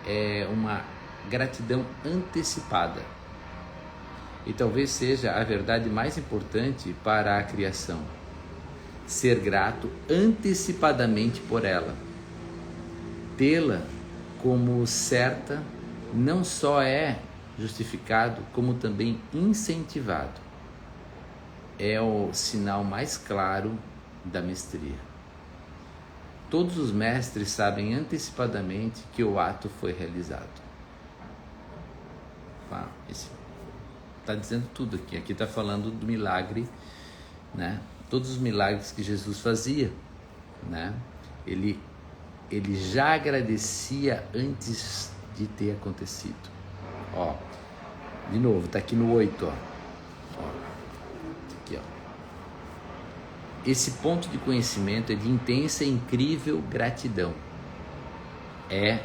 É uma gratidão antecipada. E talvez seja a verdade mais importante para a criação. Ser grato antecipadamente por ela. Tê-la como certa não só é justificado, como também incentivado. É o sinal mais claro da mestria. Todos os mestres sabem antecipadamente que o ato foi realizado. Está dizendo tudo aqui. Aqui está falando do milagre, né? Todos os milagres que Jesus fazia, né? Ele já agradecia antes de ter acontecido. Ó, de novo, está aqui no 8, ó. Aqui, ó. Esse ponto de conhecimento é de intensa e incrível gratidão. É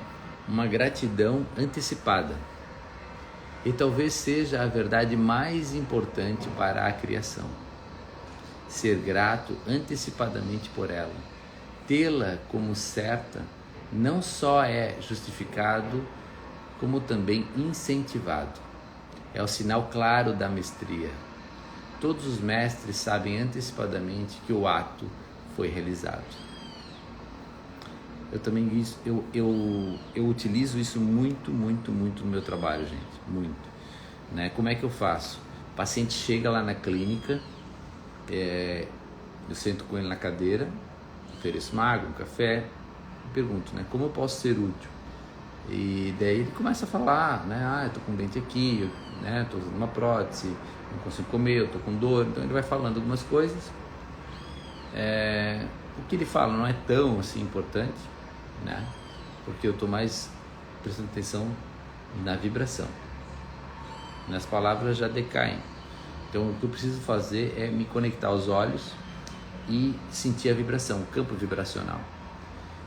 uma gratidão antecipada. E talvez seja a verdade mais importante para a criação. Ser grato antecipadamente por ela. Tê-la como certa não só é justificado, como também incentivado. É o sinal claro da mestria. Todos os mestres sabem antecipadamente que o ato foi realizado. Eu também eu utilizo isso muito no meu trabalho, gente, muito, né? Como é que eu faço? O paciente chega lá na clínica, eu sento com ele na cadeira, ofereço uma água, um café, e pergunto, né? Como eu posso ser útil? E daí ele começa a falar, né? Eu tô com um dente aqui, né? Tô usando uma prótese, não consigo comer, eu tô com dor. Então ele vai falando algumas coisas. o que ele fala não é tão assim importante, né? Porque eu estou mais prestando atenção na vibração. Nas palavras já decaem. Então o que eu preciso fazer é me conectar aos olhos e sentir a vibração, o campo vibracional.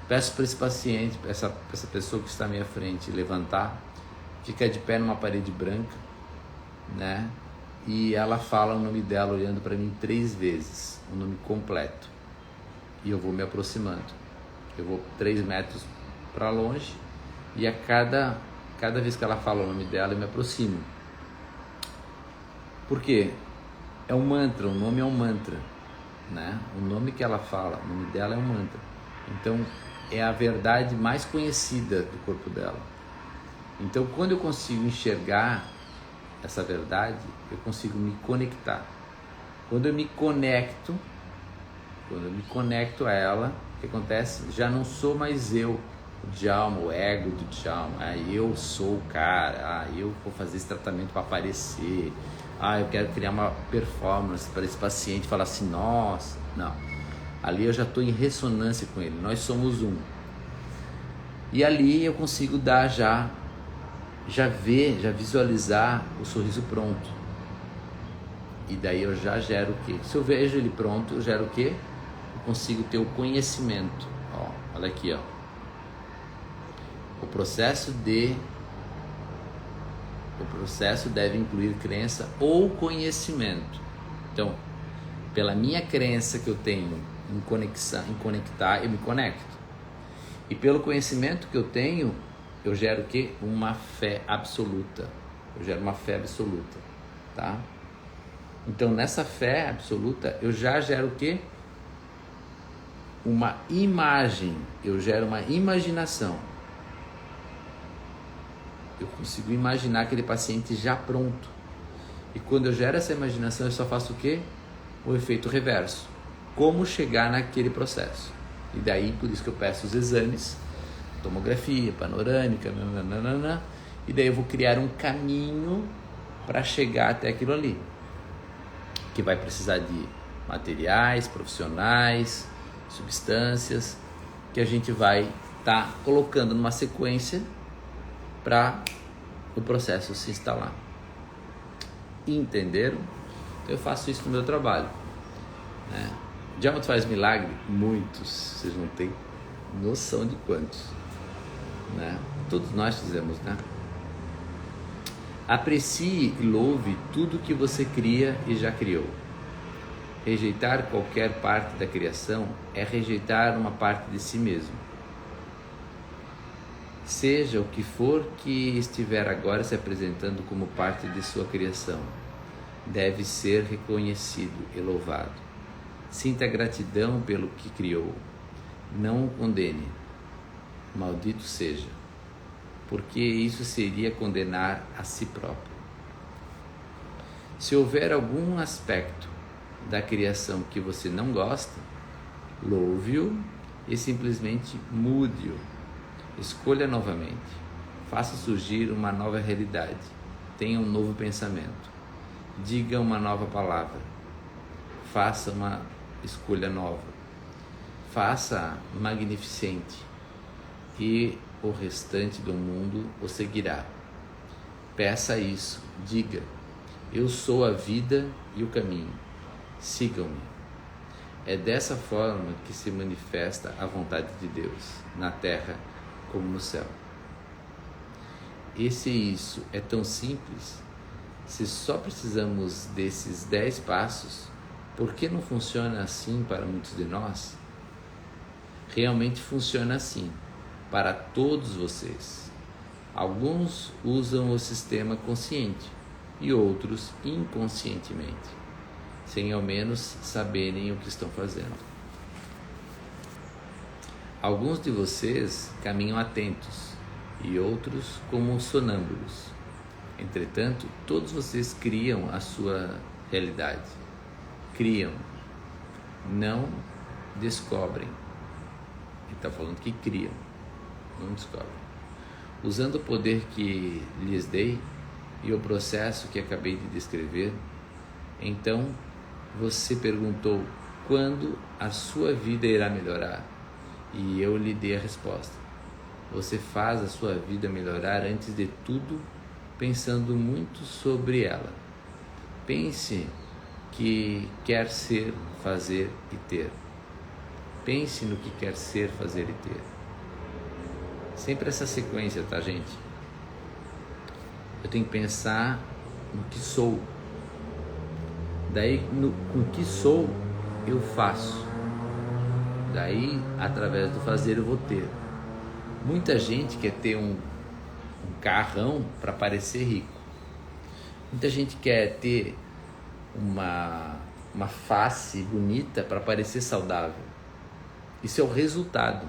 Peço para esse paciente, essa pessoa que está à minha frente, levantar, ficar de pé numa parede branca, né? E ela fala o nome dela olhando para mim 3 vezes, o nome completo. E eu vou me aproximando. Eu vou 3 metros para longe e a cada vez que ela fala o nome dela eu me aproximo. Por quê? É um mantra, o nome é um mantra, né? O nome que ela fala, o nome dela é um mantra. Então é a verdade mais conhecida do corpo dela. Então quando eu consigo enxergar essa verdade, eu consigo me conectar. Quando eu me conecto a ela, o que acontece? Já não sou mais eu, o Djalma, o ego do Djalma. Eu sou o cara, eu vou fazer esse tratamento para aparecer, eu quero criar uma performance para esse paciente falar assim, nossa, não. Ali eu já estou em ressonância com ele, nós somos um. E ali eu consigo dar já visualizar o sorriso pronto. E daí eu já gero o quê? Se eu vejo ele pronto, eu gero o quê? Eu consigo ter o conhecimento. Olha aqui, ó. O processo deve incluir crença ou conhecimento. Então, pela minha crença que eu tenho em conectar, eu me conecto. E pelo conhecimento que eu tenho, eu gero o quê? Uma fé absoluta. Eu gero uma fé absoluta, tá? Então, nessa fé absoluta, eu já gero o quê? Uma imagem. Eu gero uma imaginação. Eu consigo imaginar aquele paciente já pronto. E quando eu gero essa imaginação, eu só faço o quê? O efeito reverso. Como chegar naquele processo. E daí, por isso que eu peço os exames, tomografia, panorâmica, nananana, e daí eu vou criar um caminho para chegar até aquilo ali. Que vai precisar de materiais, profissionais, substâncias, que a gente vai estar colocando numa sequência para o processo se instalar. Entenderam? Eu faço isso no meu trabalho, né? Djalma faz milagre? Muitos, vocês não têm noção de quantos, né? Todos nós fizemos, né? Aprecie e louve tudo que você cria e já criou. Rejeitar qualquer parte da criação é rejeitar uma parte de si mesmo. Seja o que for que estiver agora se apresentando como parte de sua criação, deve ser reconhecido e louvado. Sinta gratidão pelo que criou. Não o condene. Maldito seja. Porque isso seria condenar a si próprio. Se houver algum aspecto da criação que você não gosta, louve-o e simplesmente mude-o. Escolha novamente. Faça surgir uma nova realidade. Tenha um novo pensamento. Diga uma nova palavra. Faça uma escolha nova. Faça magnificente. E o restante do mundo o seguirá. Peça isso. Diga: eu sou a vida e o caminho. Sigam-me. É dessa forma que se manifesta a vontade de Deus, na terra como no céu. E se isso é tão simples, se só precisamos desses 10 passos, por que não funciona assim para muitos de nós? Realmente funciona assim, para todos vocês. Alguns usam o sistema consciente e outros inconscientemente, sem ao menos saberem o que estão fazendo. Alguns de vocês caminham atentos e outros como sonâmbulos. Entretanto, todos vocês criam a sua realidade. Criam, não descobrem. Ele está falando que criam, não descobrem. Usando o poder que lhes dei e o processo que acabei de descrever, então você perguntou: quando a sua vida irá melhorar? E eu lhe dei a resposta. Você faz a sua vida melhorar antes de tudo pensando muito sobre ela. Pense que quer ser, fazer e ter. Pense no que quer ser, fazer e ter. Sempre essa sequência, tá, gente? Eu tenho que pensar no que sou. Daí, com o que sou, eu faço. Daí, através do fazer, eu vou ter. Muita gente quer ter um carrão para parecer rico. Muita gente quer ter uma face bonita para parecer saudável. Isso é o resultado.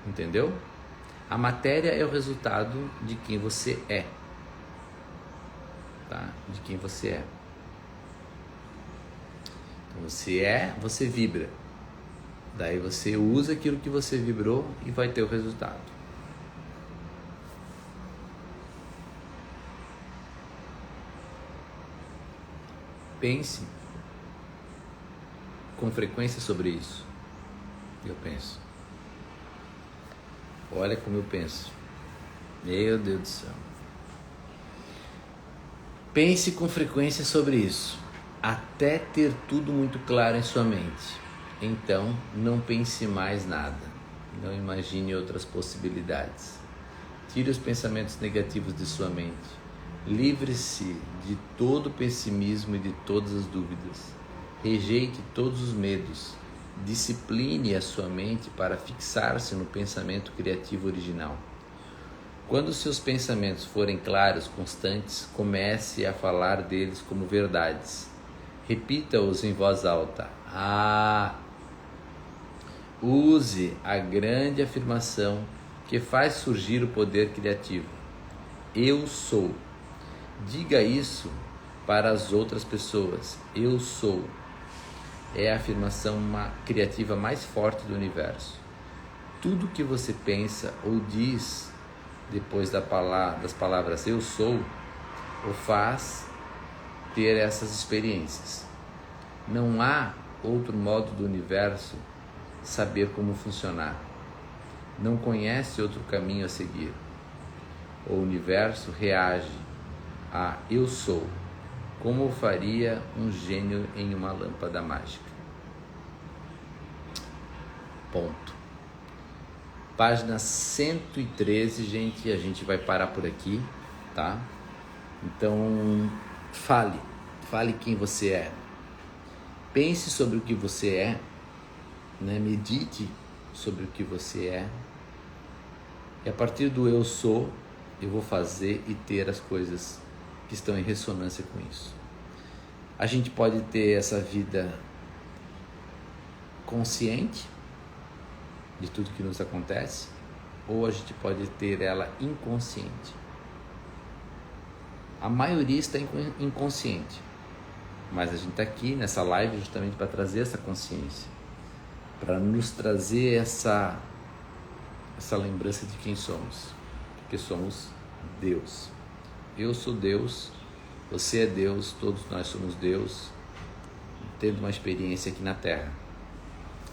Entendeu? A matéria é o resultado de quem você é. Tá? De quem você é. Então, você vibra. Daí você usa aquilo que você vibrou e vai ter o resultado. Pense com frequência sobre isso. Eu penso. Olha como eu penso. Meu Deus do céu. Pense com frequência sobre isso, até ter tudo muito claro em sua mente. Então, não pense mais nada. Não imagine outras possibilidades. Tire os pensamentos negativos de sua mente. Livre-se de todo o pessimismo e de todas as dúvidas. Rejeite todos os medos. Discipline a sua mente para fixar-se no pensamento criativo original. Quando seus pensamentos forem claros, constantes, comece a falar deles como verdades. Repita-os em voz alta. Use a grande afirmação que faz surgir o poder criativo. Eu sou. Diga isso para as outras pessoas. Eu sou. É a afirmação criativa mais forte do universo. Tudo que você pensa ou diz depois das palavras eu sou, o faz ter essas experiências. Não há outro modo do universo saber como funcionar. Não conhece outro caminho a seguir. O universo reage a eu sou, como faria um gênio em uma lâmpada mágica. Ponto. Página 113, gente, a gente vai parar por aqui, tá? Então, fale quem você é. Pense sobre o que você é, né? Medite sobre o que você é. E a partir do eu sou, eu vou fazer e ter as coisas que estão em ressonância com isso. A gente pode ter essa vida consciente de tudo que nos acontece, ou a gente pode ter ela inconsciente. A maioria está inconsciente, mas a gente está aqui nessa live justamente para trazer essa consciência, para nos trazer essa lembrança de quem somos, porque somos Deus. Eu sou Deus, você é Deus, todos nós somos Deus, tendo uma experiência aqui na Terra.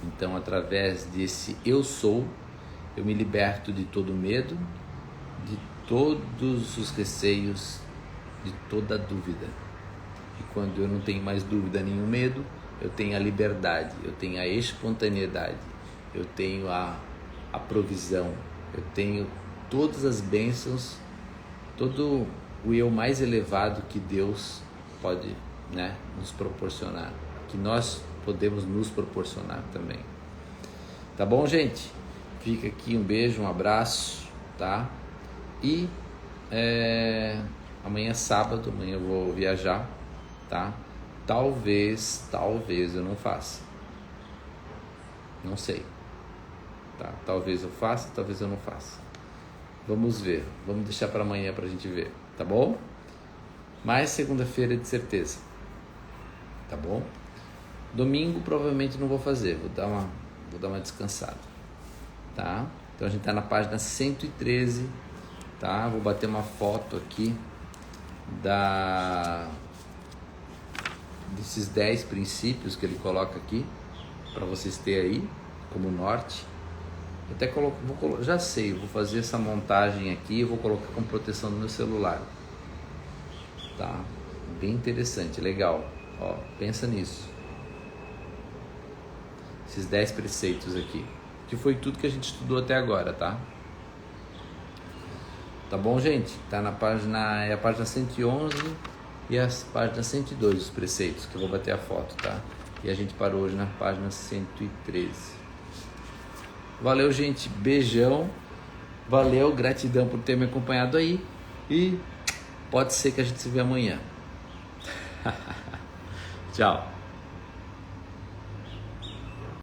Então, através desse eu sou, eu me liberto de todo medo, de todos os receios, de toda dúvida. E quando eu não tenho mais dúvida, nenhum medo, eu tenho a liberdade, eu tenho a espontaneidade, eu tenho a provisão, eu tenho todas as bênçãos, todo o eu mais elevado que Deus pode, né, nos proporcionar, que nós podemos nos proporcionar também. Tá bom, gente? Fica aqui um beijo, um abraço, tá? E amanhã é sábado, amanhã eu vou viajar, tá? Talvez eu não faça. Não sei. Tá? Talvez eu faça, talvez eu não faça. Vamos ver. Vamos deixar para amanhã pra gente ver, tá bom? Mas segunda-feira de certeza. Tá bom? Domingo provavelmente não vou fazer, vou dar uma descansada, tá? Então a gente tá na página 113, tá? Vou bater uma foto aqui desses 10 princípios que ele coloca aqui, para vocês terem aí, como norte. Até já sei, vou fazer essa montagem aqui e vou colocar com proteção no meu celular. Tá? Bem interessante, legal. Ó, pensa nisso. Esses 10 preceitos aqui, que foi tudo que a gente estudou até agora, tá? Tá bom, gente? Tá na página, é a página 111 e a página 102 os preceitos, que eu vou bater a foto, tá? E a gente parou hoje na página 113. Valeu, gente. Beijão. Valeu, gratidão por ter me acompanhado aí. E pode ser que a gente se vê amanhã. Tchau.